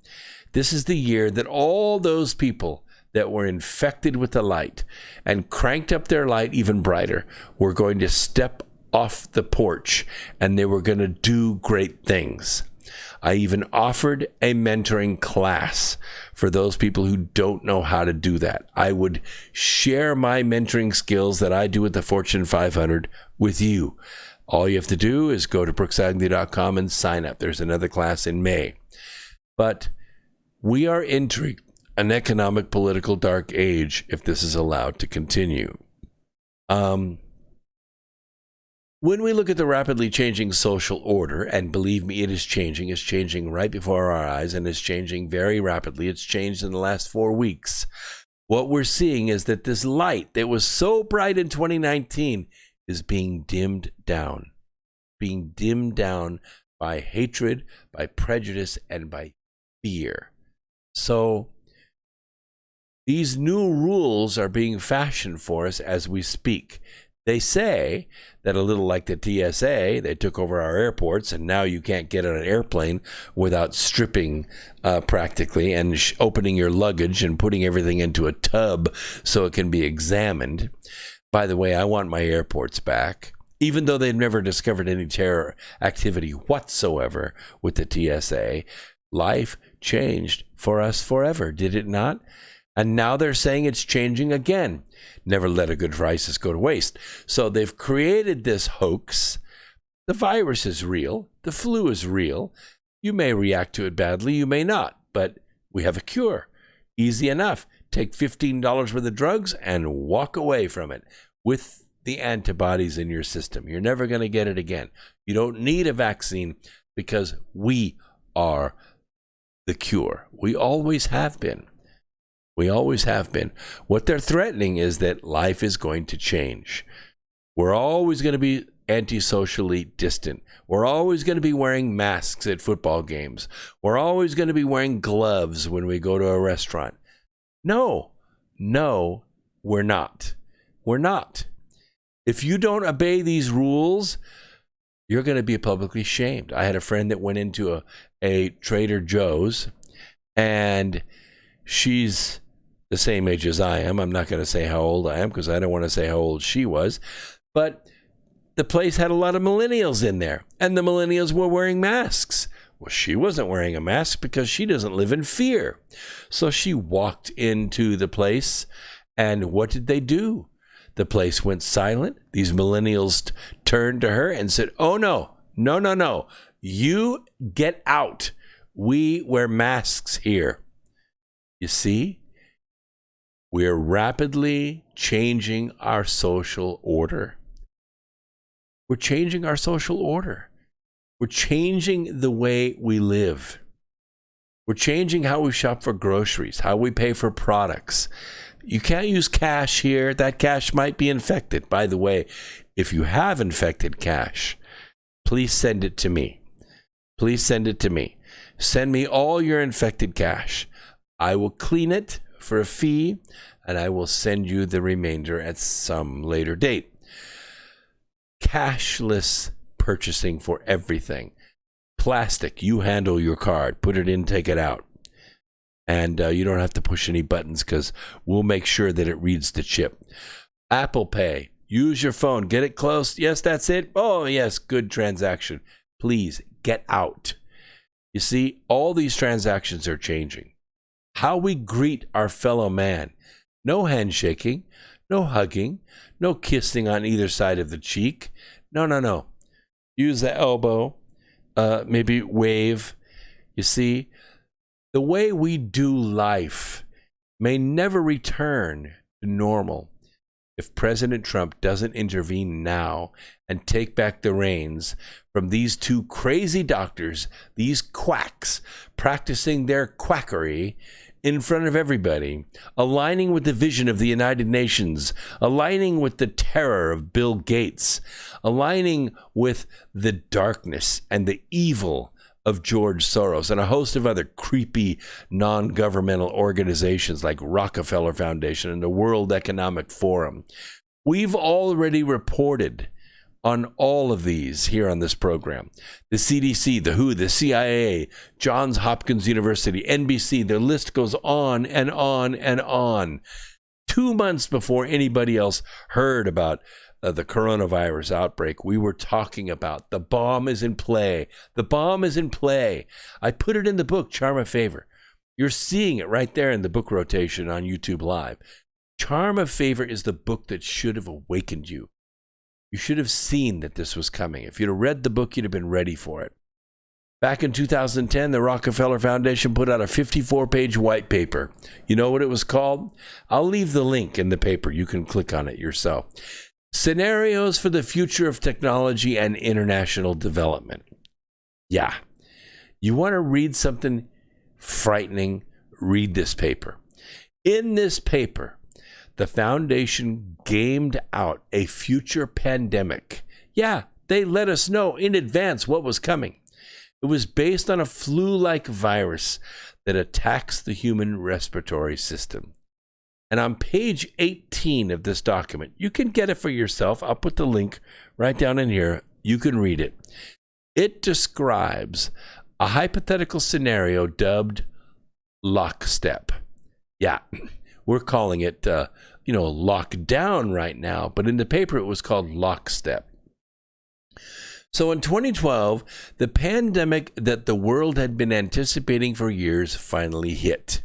S1: This is the year that all those people that were infected with the light and cranked up their light even brighter were going to step off the porch, and they were going to do great things. I even offered a mentoring class for those people who don't know how to do that. I would share my mentoring skills that I do with the Fortune 500 with you. All you have to do is go to brooksagnew.com and sign up. There's another class in May. But we are entering an economic, political dark age if this is allowed to continue. When we look at the rapidly changing social order, and believe me, it's changing right before our eyes, and it's changing very rapidly. It's changed in the last 4 weeks. What we're seeing is that this light that was so bright in 2019 is being dimmed down by hatred, by prejudice, and by fear. So These new rules are being fashioned for us as we speak. They say that a little like the TSA, they took over our airports, and now you can't get on an airplane without stripping practically and opening your luggage and putting everything into a tub so it can be examined. By the way, I want my airports back, even though they've never discovered any terror activity whatsoever with the TSA. Life changed for us forever, did it not? And now they're saying it's changing again. Never let a good crisis go to waste. So they've created this hoax. The virus is real. The flu is real. You may react to it badly. You may not. But we have a cure. Easy enough. Take $15 worth of drugs and walk away from it with the antibodies in your system. You're never going to get it again. You don't need a vaccine because we are the cure. We always have been. We always have been. What they're threatening is that life is going to change. We're always going to be antisocially distant. We're always going to be wearing masks at football games. We're always going to be wearing gloves when we go to a restaurant. No, we're not. We're not. If you don't obey these rules, you're going to be publicly shamed. I had a friend that went into a Trader Joe's, and she's the same age as I am. I'm not going to say how old I am because I don't want to say how old she was. But the place had a lot of millennials in there, and the millennials were wearing masks. Well, she wasn't wearing a mask because she doesn't live in fear. So she walked into the place, and what did they do? The place went silent. These millennials turned to her and said, "Oh, no. You get out. We wear masks here." You see? We're rapidly changing our social order. We're changing our social order. We're changing the way we live. We're changing how we shop for groceries, how we pay for products. You can't use cash here. That cash might be infected. By the way, if you have infected cash, please send it to me. Please send it to me. Send me all your infected cash. I will clean it for a fee, and I will send you the remainder at some later date. Cashless purchasing for everything. Plastic, you handle your card. Put it in, take it out. And you don't have to push any buttons because we'll make sure that it reads the chip. Apple Pay, use your phone. Get it close. Yes, that's it. Oh, yes, good transaction. Please get out. You see, all these transactions are changing. How we greet our fellow man. No handshaking, no hugging, no kissing on either side of the cheek. No. Use the elbow, maybe wave. You see, the way we do life may never return to normal if President Trump doesn't intervene now and take back the reins from these two crazy doctors, these quacks practicing their quackery in front of everybody, aligning with the vision of the United Nations, aligning with the terror of Bill Gates, aligning with the darkness and the evil of George Soros and a host of other creepy non-governmental organizations like Rockefeller Foundation and the World Economic Forum. We've already reported on all of these here on this program. The CDC, the WHO, the CIA, Johns Hopkins University, NBC, the list goes on and on and on. 2 months before anybody else heard about the coronavirus outbreak, we were talking about the bomb is in play. The bomb is in play. I put it in the book, Charm of Favor. You're seeing it right there in the book rotation on YouTube Live. Charm of Favor is the book that should have awakened you. You should have seen that this was coming. If you'd have read the book, you'd have been ready for it. Back in 2010, the Rockefeller Foundation put out a 54-page white paper. You know what it was called? I'll leave the link in the paper. You can click on it yourself. Scenarios for the Future of Technology and International Development. Yeah. You want to read something frightening? Read this paper. In this paper, the foundation gamed out a future pandemic. Yeah, they let us know in advance what was coming. It was based on a flu-like virus that attacks the human respiratory system. And on page 18 of this document, you can get it for yourself. I'll put the link right down in here. You can read it. It describes a hypothetical scenario dubbed lockstep. Yeah, we're calling it, lockdown right now. But in the paper, it was called lockstep. So in 2012, the pandemic that the world had been anticipating for years finally hit.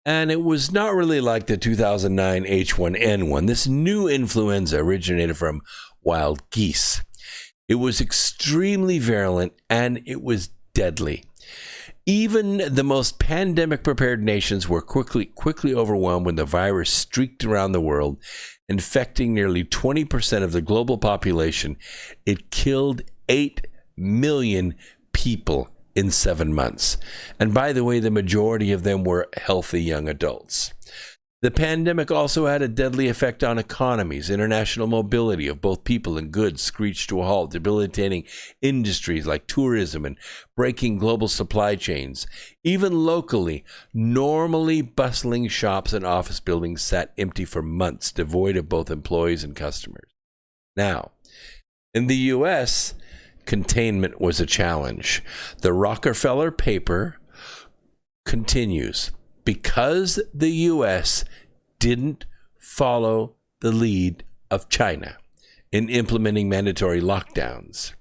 S1: And it was not really like the 2009 H1N1. This new influenza originated from wild geese. It was extremely virulent and it was deadly. Even the most pandemic-prepared nations were quickly overwhelmed when the virus streaked around the world, infecting nearly 20% of the global population. It killed 8 million people in 7 months. And by the way, the majority of them were healthy young adults. The pandemic also had a deadly effect on economies. International mobility of both people and goods screeched to a halt, debilitating industries like tourism and breaking global supply chains. Even locally, normally bustling shops and office buildings sat empty for months, devoid of both employees and customers. Now, in the U.S., containment was a challenge. The Rockefeller paper continues. Because the U.S. didn't follow the lead of China in implementing mandatory lockdowns,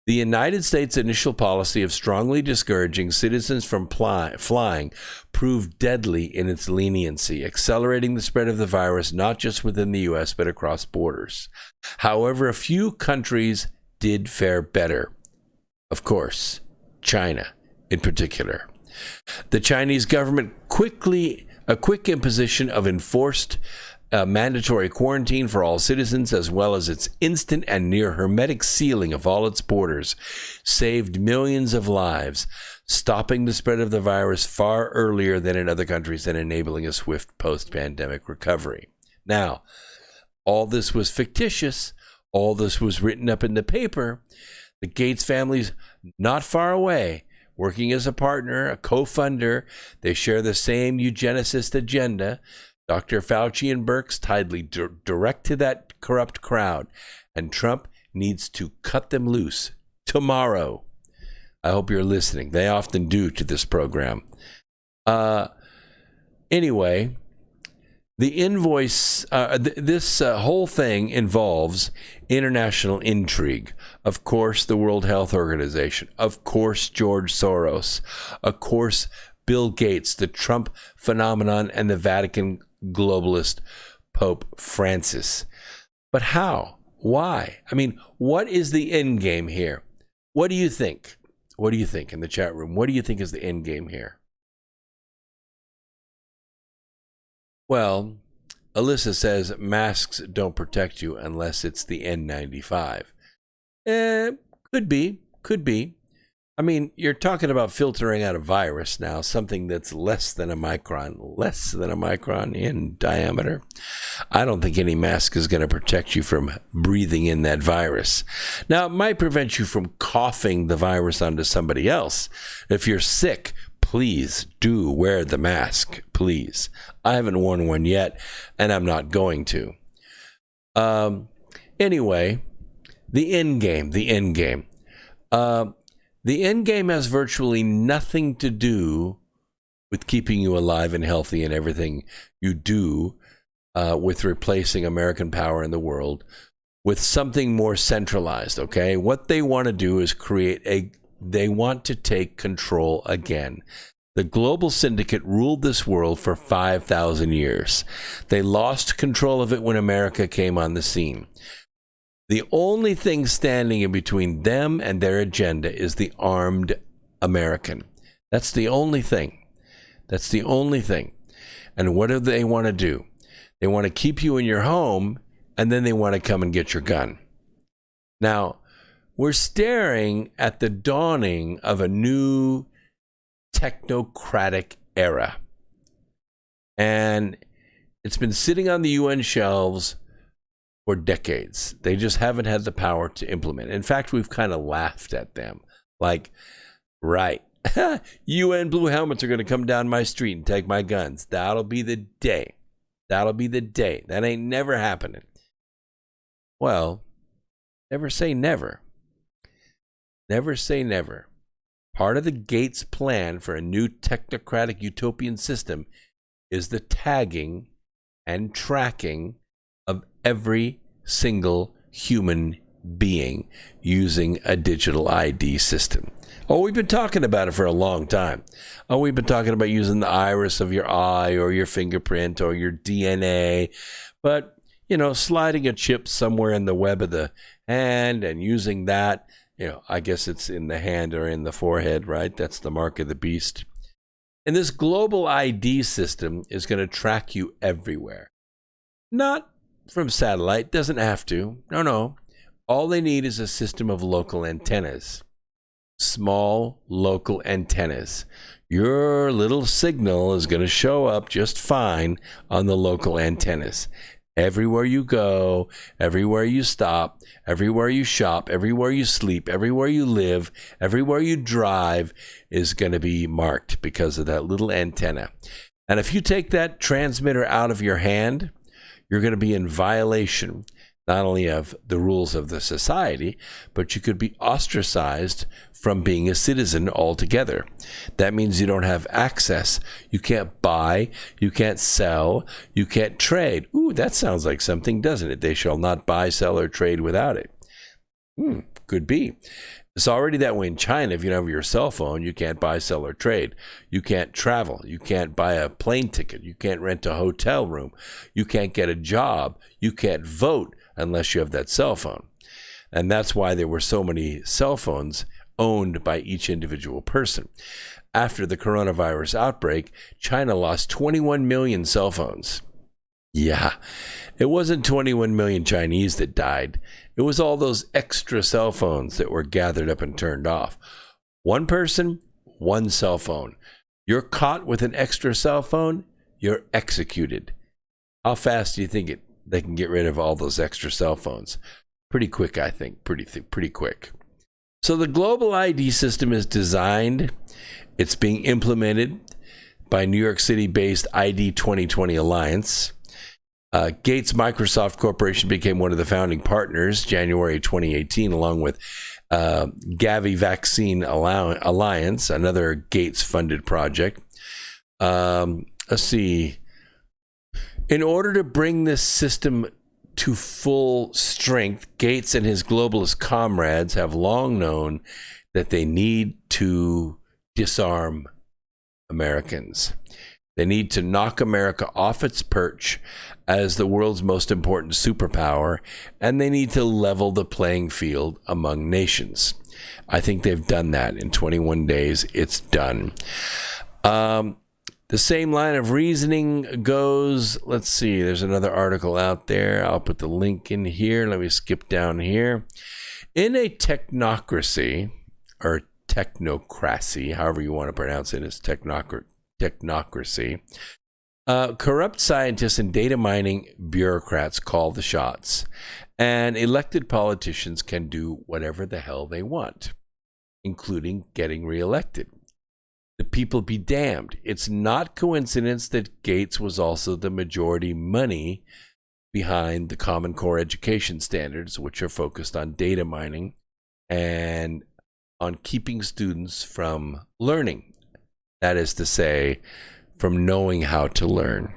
S1: the United States' initial policy of strongly discouraging citizens from flying proved deadly in its leniency, accelerating the spread of the virus not just within the U.S. but across borders. However, a few countries did fare better. Of course, China in particular. The Chinese government a quick imposition of enforced mandatory quarantine for all citizens, as well as its instant and near hermetic sealing of all its borders, saved millions of lives, stopping the spread of the virus far earlier than in other countries and enabling a swift post-pandemic recovery. Now, all this was fictitious. All this was written up in the paper. The Gates family's not far away, working as a partner, a co-funder. They share the same eugenicist agenda. Dr. Fauci and Birx tied direct to that corrupt crowd, and Trump needs to cut them loose tomorrow. I hope you're listening. They often do to this program. Anyway, the invoice, this whole thing involves international intrigue. Of course, the World Health Organization. Of course, George Soros. Of course, Bill Gates, the Trump phenomenon, and the Vatican globalist Pope Francis. But how? Why? I mean, what is the end game here? What do you think? What do you think in the chat room? What do you think is the end game here? Well, Alyssa says masks don't protect you unless it's the N95. Could be. I mean, you're talking about filtering out a virus now, something that's less than a micron in diameter. I don't think any mask is going to protect you from breathing in that virus. Now, it might prevent you from coughing the virus onto somebody else. If you're sick, please do wear the mask, please. I haven't worn one yet, and I'm not going to. Anyway, the end game. The end game has virtually nothing to do with keeping you alive and healthy and everything you do with replacing American power in the world with something more centralized, okay? What they want to do is they want to take control again. The global syndicate ruled this world for 5,000 years. They lost control of it when America came on the scene. The only thing standing in between them and their agenda is the armed American. That's the only thing. And what do they want to do? They want to keep you in your home, and then they want to come and get your gun. Now, we're staring at the dawning of a new technocratic era. And it's been sitting on the UN shelves for decades. They just haven't had the power to implement. In fact, we've kind of laughed at them. Like, right, UN blue helmets are going to come down my street and take my guns. That'll be the day. That'll be the day. That ain't never happening. Well, never say never. Never say never. Part of the Gates plan for a new technocratic utopian system is the tagging and tracking of every single human being using a digital ID system. Oh, we've been talking about it for a long time. Oh, we've been talking about using the iris of your eye or your fingerprint or your DNA. But, sliding a chip somewhere in the web of the hand and using that, I guess it's in the hand or in the forehead, right? That's the mark of the beast. And this global ID system is going to track you everywhere. Not from satellite, doesn't have to. No. All they need is a system of local antennas. Small local antennas. Your little signal is going to show up just fine on the local antennas. Everywhere you go, everywhere you stop, everywhere you shop, everywhere you sleep, everywhere you live, everywhere you drive is going to be marked because of that little antenna. And if you take that transmitter out of your hand, you're going to be in violation not only of the rules of the society, but you could be ostracized from being a citizen altogether. That means you don't have access. You can't buy, you can't sell, you can't trade. Ooh, that sounds like something, doesn't it? They shall not buy, sell, or trade without it. Could be. It's already that way in China. If you don't have your cell phone, you can't buy, sell, or trade. You can't travel. You can't buy a plane ticket. You can't rent a hotel room. You can't get a job. You can't vote unless you have that cell phone. And that's why there were so many cell phones owned by each individual person. After the coronavirus outbreak, China lost 21 million cell phones. Yeah, it wasn't 21 million Chinese that died. It was all those extra cell phones that were gathered up and turned off. One person, one cell phone. You're caught with an extra cell phone, you're executed. How fast do you think they can get rid of all those extra cell phones? Pretty quick, I think. Pretty quick. So the global ID system is designed. It's being implemented by New York City-based ID 2020 Alliance. Gates Microsoft Corporation became one of the founding partners January 2018, along with Gavi Vaccine Alliance, another Gates-funded project. Let's see. In order to bring this system to full strength, Gates and his globalist comrades have long known that they need to disarm Americans. They need to knock America off its perch as the world's most important superpower, and they need to level the playing field among nations. I think they've done that in 21 days. It's done. The same line of reasoning goes, let's see, there's another article out there. I'll put the link in here. Let me skip down here. In a technocracy, or technocracy, however you want to pronounce it, is technocracy, corrupt scientists and data mining bureaucrats call the shots, and elected politicians can do whatever the hell they want, including getting reelected. The people be damned. It's not coincidence that Gates was also the majority money behind the Common Core education standards, which are focused on data mining and on keeping students from learning. That is to say, from knowing how to learn.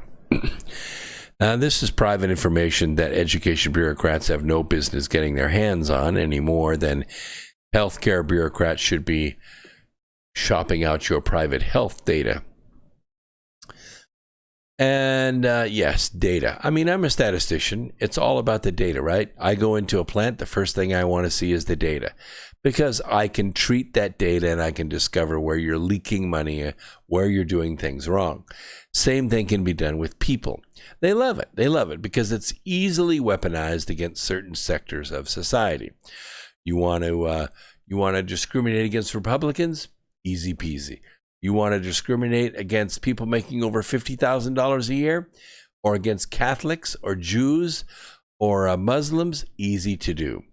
S1: Now, this is private information that education bureaucrats have no business getting their hands on any more than healthcare bureaucrats should be shopping out your private health data. And yes, data. I mean, I'm a statistician. It's all about the data, right? I go into a plant. The first thing I want to see is the data, because I can treat that data and I can discover where you're leaking money, where you're doing things wrong. Same thing can be done with people. They love it. They love it because it's easily weaponized against certain sectors of society. You want to discriminate against Republicans? Easy peasy. You want to discriminate against people making over $50,000 a year, or against Catholics or Jews or Muslims? Easy to do.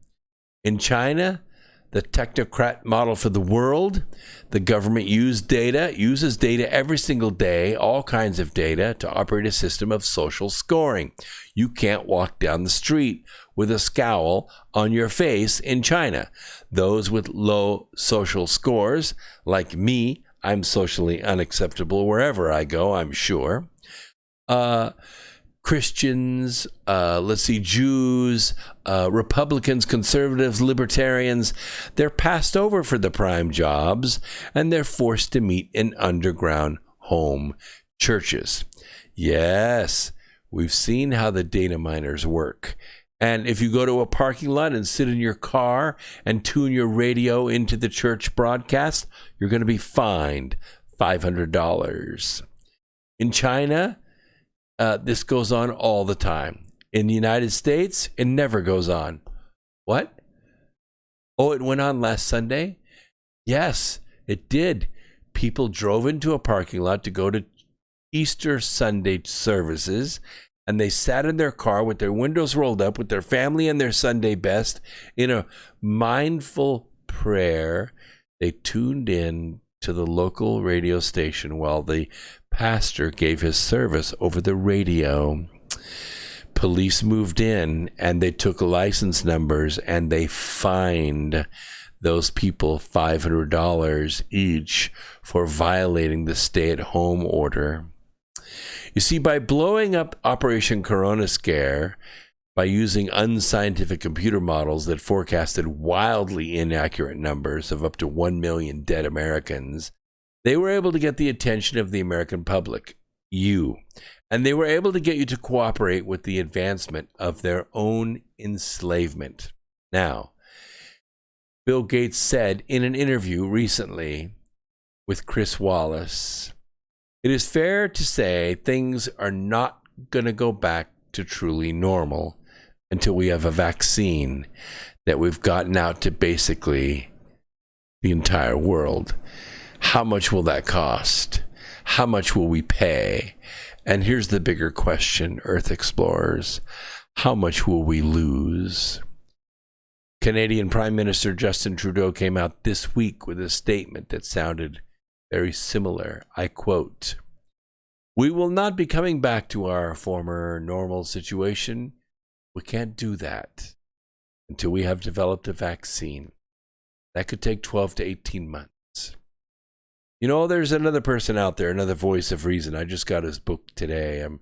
S1: In China, the technocrat model for the world. The government uses data every single day, all kinds of data, to operate a system of social scoring. You can't walk down the street with a scowl on your face in China. Those with low social scores, like me, I'm socially unacceptable wherever I go, I'm sure. Christians, Jews, Republicans, conservatives, libertarians, they're passed over for the prime jobs, and they're forced to meet in underground home churches. Yes, we've seen how the data miners work. And if you go to a parking lot and sit in your car and tune your radio into the church broadcast, you're going to be fined $500. In China, this goes on all the time. In the United States, it never goes on. What? Oh, it went on last Sunday? Yes, it did. People drove into a parking lot to go to Easter Sunday services, and they sat in their car with their windows rolled up with their family and their Sunday best in a mindful prayer. They tuned in to the local radio station while the pastor gave his service over the radio. Police moved in and they took license numbers and they fined those people $500 each for violating the stay-at-home order. You see, by blowing up Operation Corona Scare, by using unscientific computer models that forecasted wildly inaccurate numbers of up to 1 million dead Americans, they were able to get the attention of the American public, you, and they were able to get you to cooperate with the advancement of their own enslavement. Now, Bill Gates said in an interview recently with Chris Wallace, it is fair to say things are not going to go back to truly normal until we have a vaccine that we've gotten out to basically the entire world. How much will that cost? How much will we pay? And here's the bigger question, Earth explorers. How much will we lose? Canadian Prime Minister Justin Trudeau came out this week with a statement that sounded very similar. I quote, "We will not be coming back to our former normal situation. We can't do that until we have developed a vaccine. That could take 12 to 18 months. You know, there's another person out there, another voice of reason. I just got his book today. I'm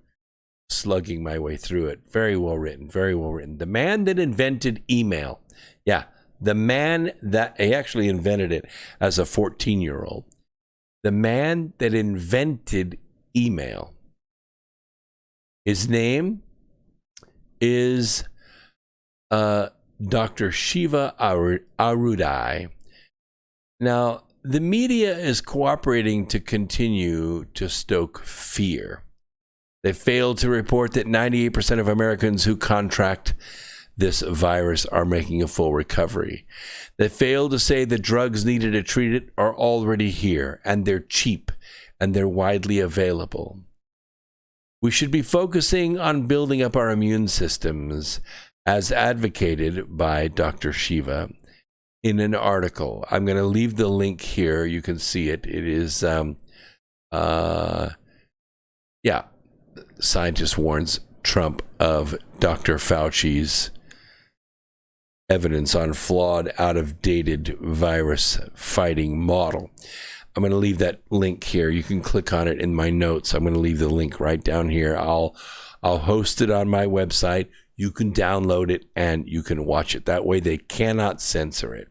S1: slugging my way through it. Very well written, very well written. The man that invented email. Yeah, the man that, he actually invented it as a 14-year-old. The man that invented email. His name is Dr. Shiva Arudai. Now, the media is cooperating to continue to stoke fear. They failed to report that 98% of Americans who contract this virus are making a full recovery. They failed to say the drugs needed to treat it are already here, and they're cheap, and they're widely available. We should be focusing on building up our immune systems, as advocated by Dr. Shiva in an article. I'm going to leave the link here. You can see it. It is, scientist warns Trump of Dr. Fauci's evidence on flawed, out-of-dated virus fighting model. I'm going to leave that link here. You can click on it in my notes. I'm going to leave the link right down here. I'll host it on my website. You can download it and you can watch it. That way they cannot censor it.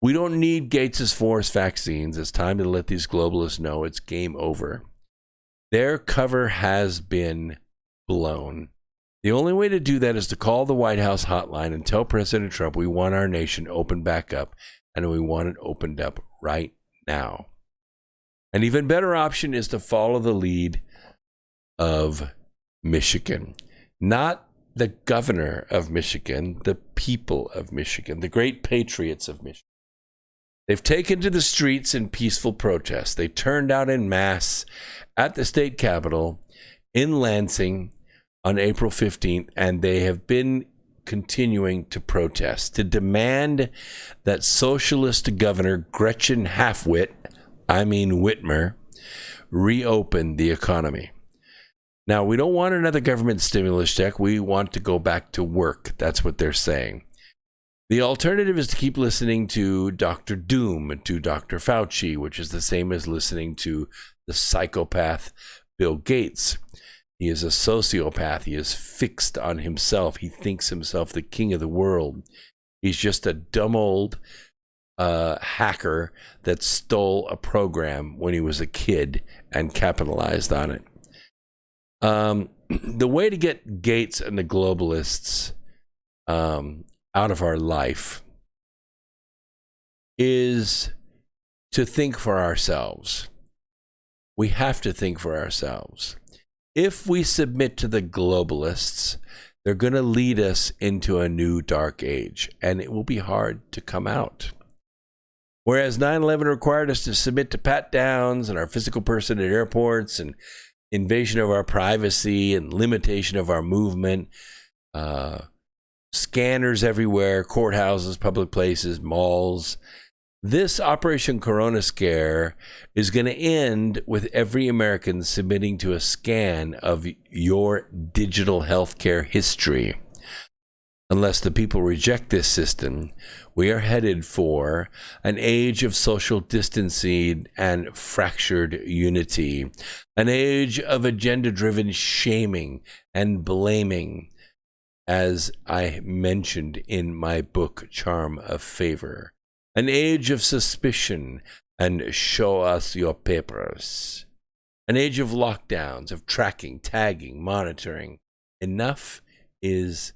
S1: We don't need Gates' forced vaccines. It's time to let these globalists know it's game over. Their cover has been blown. The only way to do that is to call the White House hotline and tell President Trump we want our nation opened back up, and we want it opened up right now. An even better option is to follow the lead of Michigan. Not the governor of Michigan, the people of Michigan, the great patriots of Michigan. They've taken to the streets in peaceful protest. They turned out en masse at the state capitol in Lansing on April 15th, and they have been continuing to protest, to demand that socialist Governor Gretchen Whitmer, reopen the economy. Now, we don't want another government stimulus check. We want to go back to work. That's what they're saying. The alternative is to keep listening to Dr. Doom, to Dr. Fauci, which is the same as listening to the psychopath Bill Gates. He is a sociopath. He is fixed on himself. He thinks himself the king of the world. He's just a dumb old hacker that stole a program when he was a kid and capitalized on it. The way to get Gates and the globalists out of our life is to think for ourselves. We have to think for ourselves. If we submit to the globalists, they're going to lead us into a new dark age, and it will be hard to come out. Whereas 9/11 required us to submit to pat-downs and our physical person at airports and invasion of our privacy and limitation of our movement, scanners everywhere, courthouses, public places, malls. This Operation Corona Scare is going to end with every American submitting to a scan of your digital healthcare history. Unless the people reject this system, we are headed for an age of social distancing and fractured unity, an age of agenda-driven shaming and blaming, as I mentioned in my book, Charm of Favor. An age of suspicion and show us your papers. An age of lockdowns, of tracking, tagging, monitoring. Enough is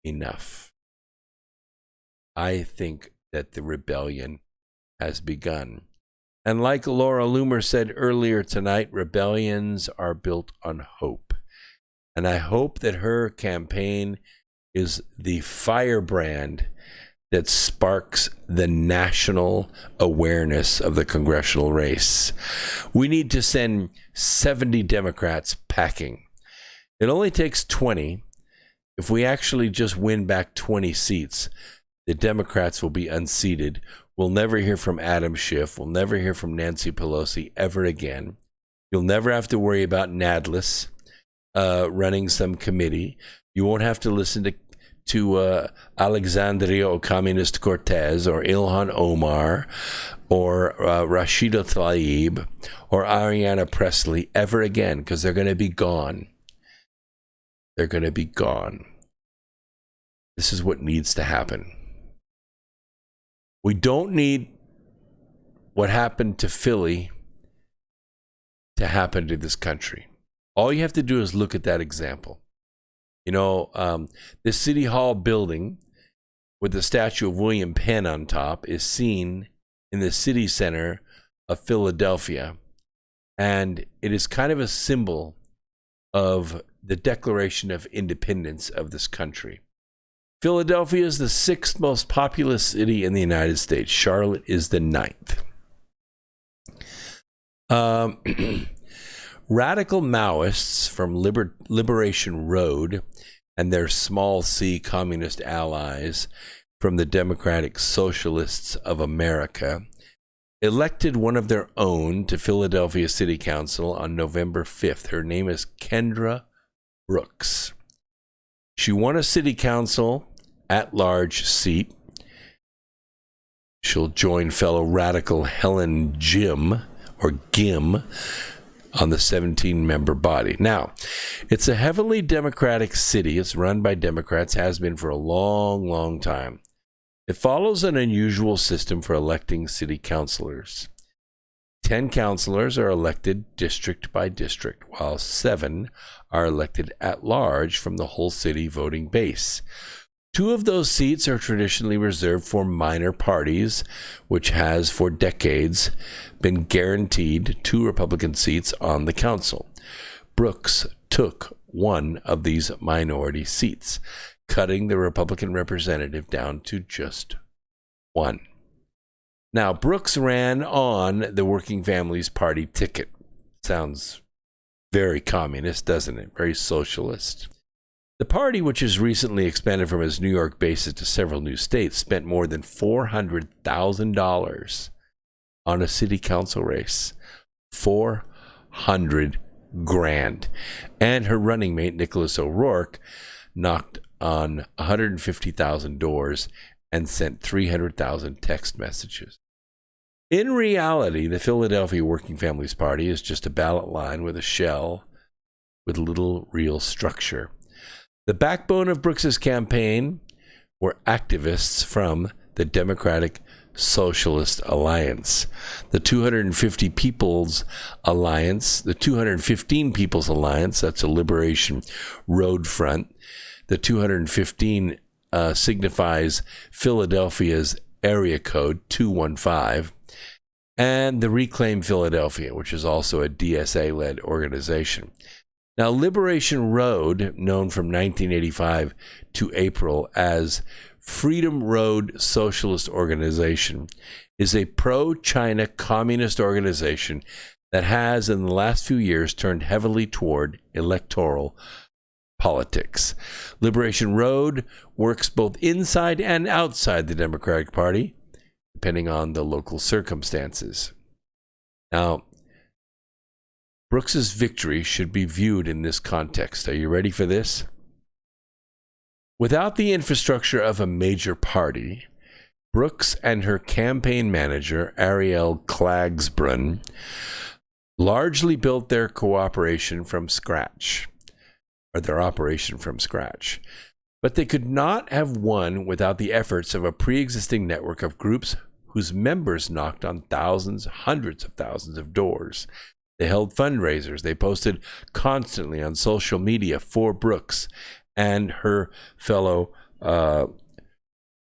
S1: enough. I think that the rebellion has begun. And like Laura Loomer said earlier tonight, rebellions are built on hope. And I hope that her campaign is the firebrand that sparks the national awareness of the congressional race. We need to send 70 Democrats packing. It only takes 20. If we actually just win back 20 seats, the Democrats will be unseated. We'll never hear from Adam Schiff. We'll never hear from Nancy Pelosi ever again. You'll never have to worry about Nadlis running some committee. You won't have to listen to Alexandria Ocasio-Cortez or Ilhan Omar or Rashida Tlaib or Ariana Presley ever again, because they're going to be gone. They're going to be gone. This is what needs to happen. We don't need what happened to Philly to happen to this country. All you have to do is look at that example. You know, the City Hall building with the statue of William Penn on top is seen in the city center of Philadelphia. And it is kind of a symbol of the Declaration of Independence of this country. Philadelphia is the 6th most populous city in the United States. Charlotte is the 9th. Radical Maoists from Liberation Road and their small c communist allies from the Democratic Socialists of America elected one of their own to Philadelphia City Council on November 5th. Her name is Kendra Brooks. She won a city council at-large seat. She'll join fellow radical Helen Gim on the 17-member body. Now, it's a heavily Democratic city. It's run by Democrats, has been for a long, long time. It follows an unusual system for electing city councilors. 10 councilors are elected district by district, while 7 are elected at large from the whole city voting base. 2 of those seats are traditionally reserved for minor parties, which has for decades been guaranteed 2 Republican seats on the council. Brooks took one of these minority seats, cutting the Republican representative down to just 1. Now, Brooks ran on the Working Families Party ticket. Sounds very communist, doesn't it? Very socialist. The party, which has recently expanded from its New York bases to several new states, spent more than $400,000 on a city council race. $400,000. And her running mate, Nicholas O'Rourke, knocked on 150,000 doors and sent 300,000 text messages. In reality, the Philadelphia Working Families Party is just a ballot line with a shell with little real structure. The backbone of Brooks's campaign were activists from the Democratic Socialist Alliance, the 250 People's Alliance, the 215 People's Alliance, that's a Liberation Road Front. The 215 signifies Philadelphia's area code 215, and the Reclaim Philadelphia, which is also a DSA-led organization. Now, Liberation Road, known from 1985 to April as Freedom Road Socialist Organization, is a pro-China communist organization that has, in the last few years, turned heavily toward electoral politics. Liberation Road works both inside and outside the Democratic Party, depending on the local circumstances. Now, Brooks's victory should be viewed in this context. Are you ready for this? Without the infrastructure of a major party, Brooks and her campaign manager, Ariel Klagsbrun, largely built their operation from scratch. But they could not have won without the efforts of a pre-existing network of groups whose members knocked on thousands, hundreds of thousands of doors. They held fundraisers. They posted constantly on social media for Brooks and her fellow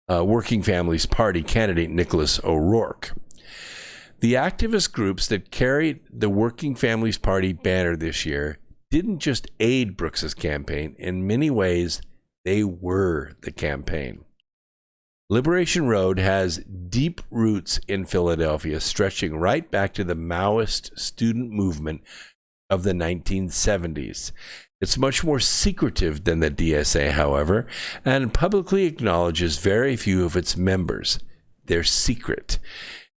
S1: Working Families Party candidate, Nicholas O'Rourke. The activist groups that carried the Working Families Party banner this year didn't just aid Brooks's campaign. In many ways, they were the campaign. Liberation Road has deep roots in Philadelphia, stretching right back to the Maoist student movement of the 1970s. It's much more secretive than the DSA, however, and publicly acknowledges very few of its members. They're secret.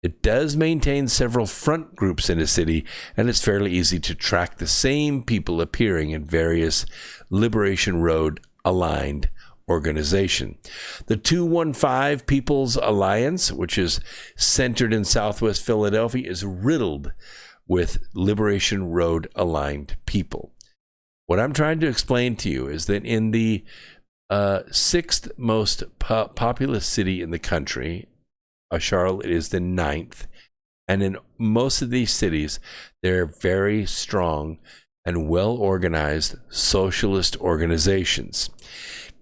S1: It does maintain several front groups in the city, and it's fairly easy to track the same people appearing in various Liberation Road aligned organization. The 215 People's Alliance, which is centered in Southwest Philadelphia, is riddled with Liberation Road aligned people. What I'm trying to explain to you is that in the sixth most populous city in the country, Charlotte is the 9th, and in most of these cities, they're very strong and well-organized socialist organizations.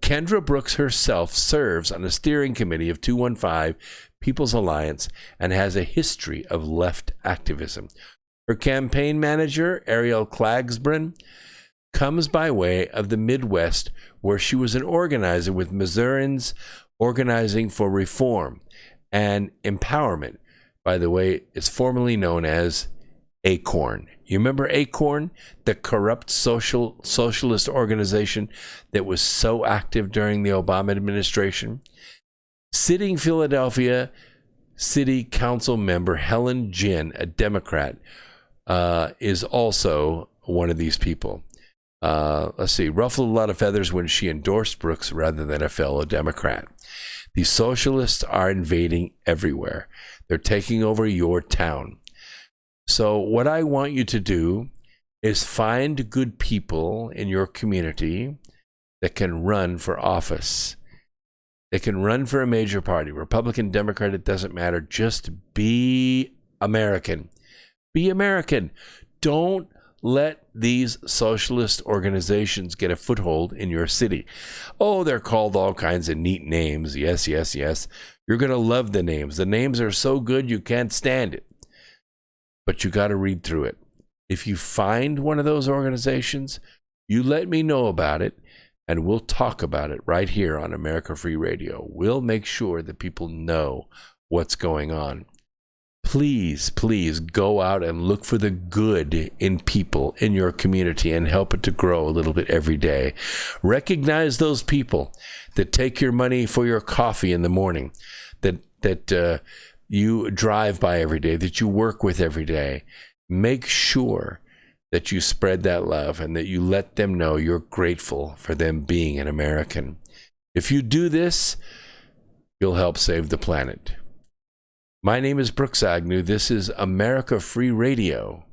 S1: Kendra Brooks herself serves on the steering committee of 215 People's Alliance and has a history of left activism. Her campaign manager, Ariel Klagsbrun, comes by way of the Midwest, where she was an organizer with Missourians Organizing for Reform and Empowerment. By the way, it's formerly known as ACORN. You remember ACORN, the corrupt socialist organization that was so active during the Obama administration? Sitting Philadelphia City Council member Helen Ginn, a Democrat, is also one of these people. Ruffled a lot of feathers when she endorsed Brooks rather than a fellow Democrat. The socialists are invading everywhere. They're taking over your town. So what I want you to do is find good people in your community that can run for office. They can run for a major party, Republican, Democrat, it doesn't matter. Just be American. Be American. Don't let these socialist organizations get a foothold in your city. Oh, they're called all kinds of neat names. Yes, yes, yes. You're going to love the names. The names are so good you can't stand it. But you got to read through it. If you find one of those organizations, you let me know about it, and we'll talk about it right here on America Free Radio. We'll make sure that people know what's going on. please, please go out and look for the good in people in your community and help it to grow a little bit every day. Recognize those people that take your money for your coffee in the morning, that you drive by every day, that you work with every day. Make sure that you spread that love and that you let them know you're grateful for them being an American. If you do this, you'll help save the planet. My name is Brooks Agnew. This is America Free Radio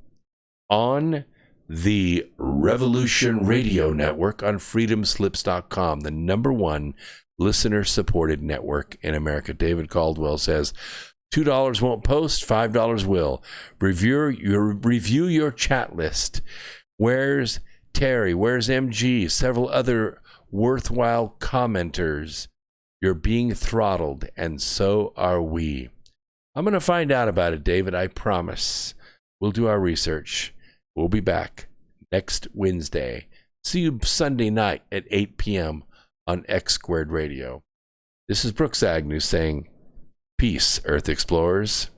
S1: on the Revolution Radio Network on freedomslips.com, the #1 listener-supported network in America. David Caldwell says, $2 won't post, $5 will. Review your chat list. Where's Terry? Where's MG? Several other worthwhile commenters. You're being throttled, and so are we. I'm going to find out about it, David. I promise. We'll do our research. We'll be back next Wednesday. See you Sunday night at 8 p.m. on X Squared Radio. This is Brooks Agnew saying, peace, Earth Explorers.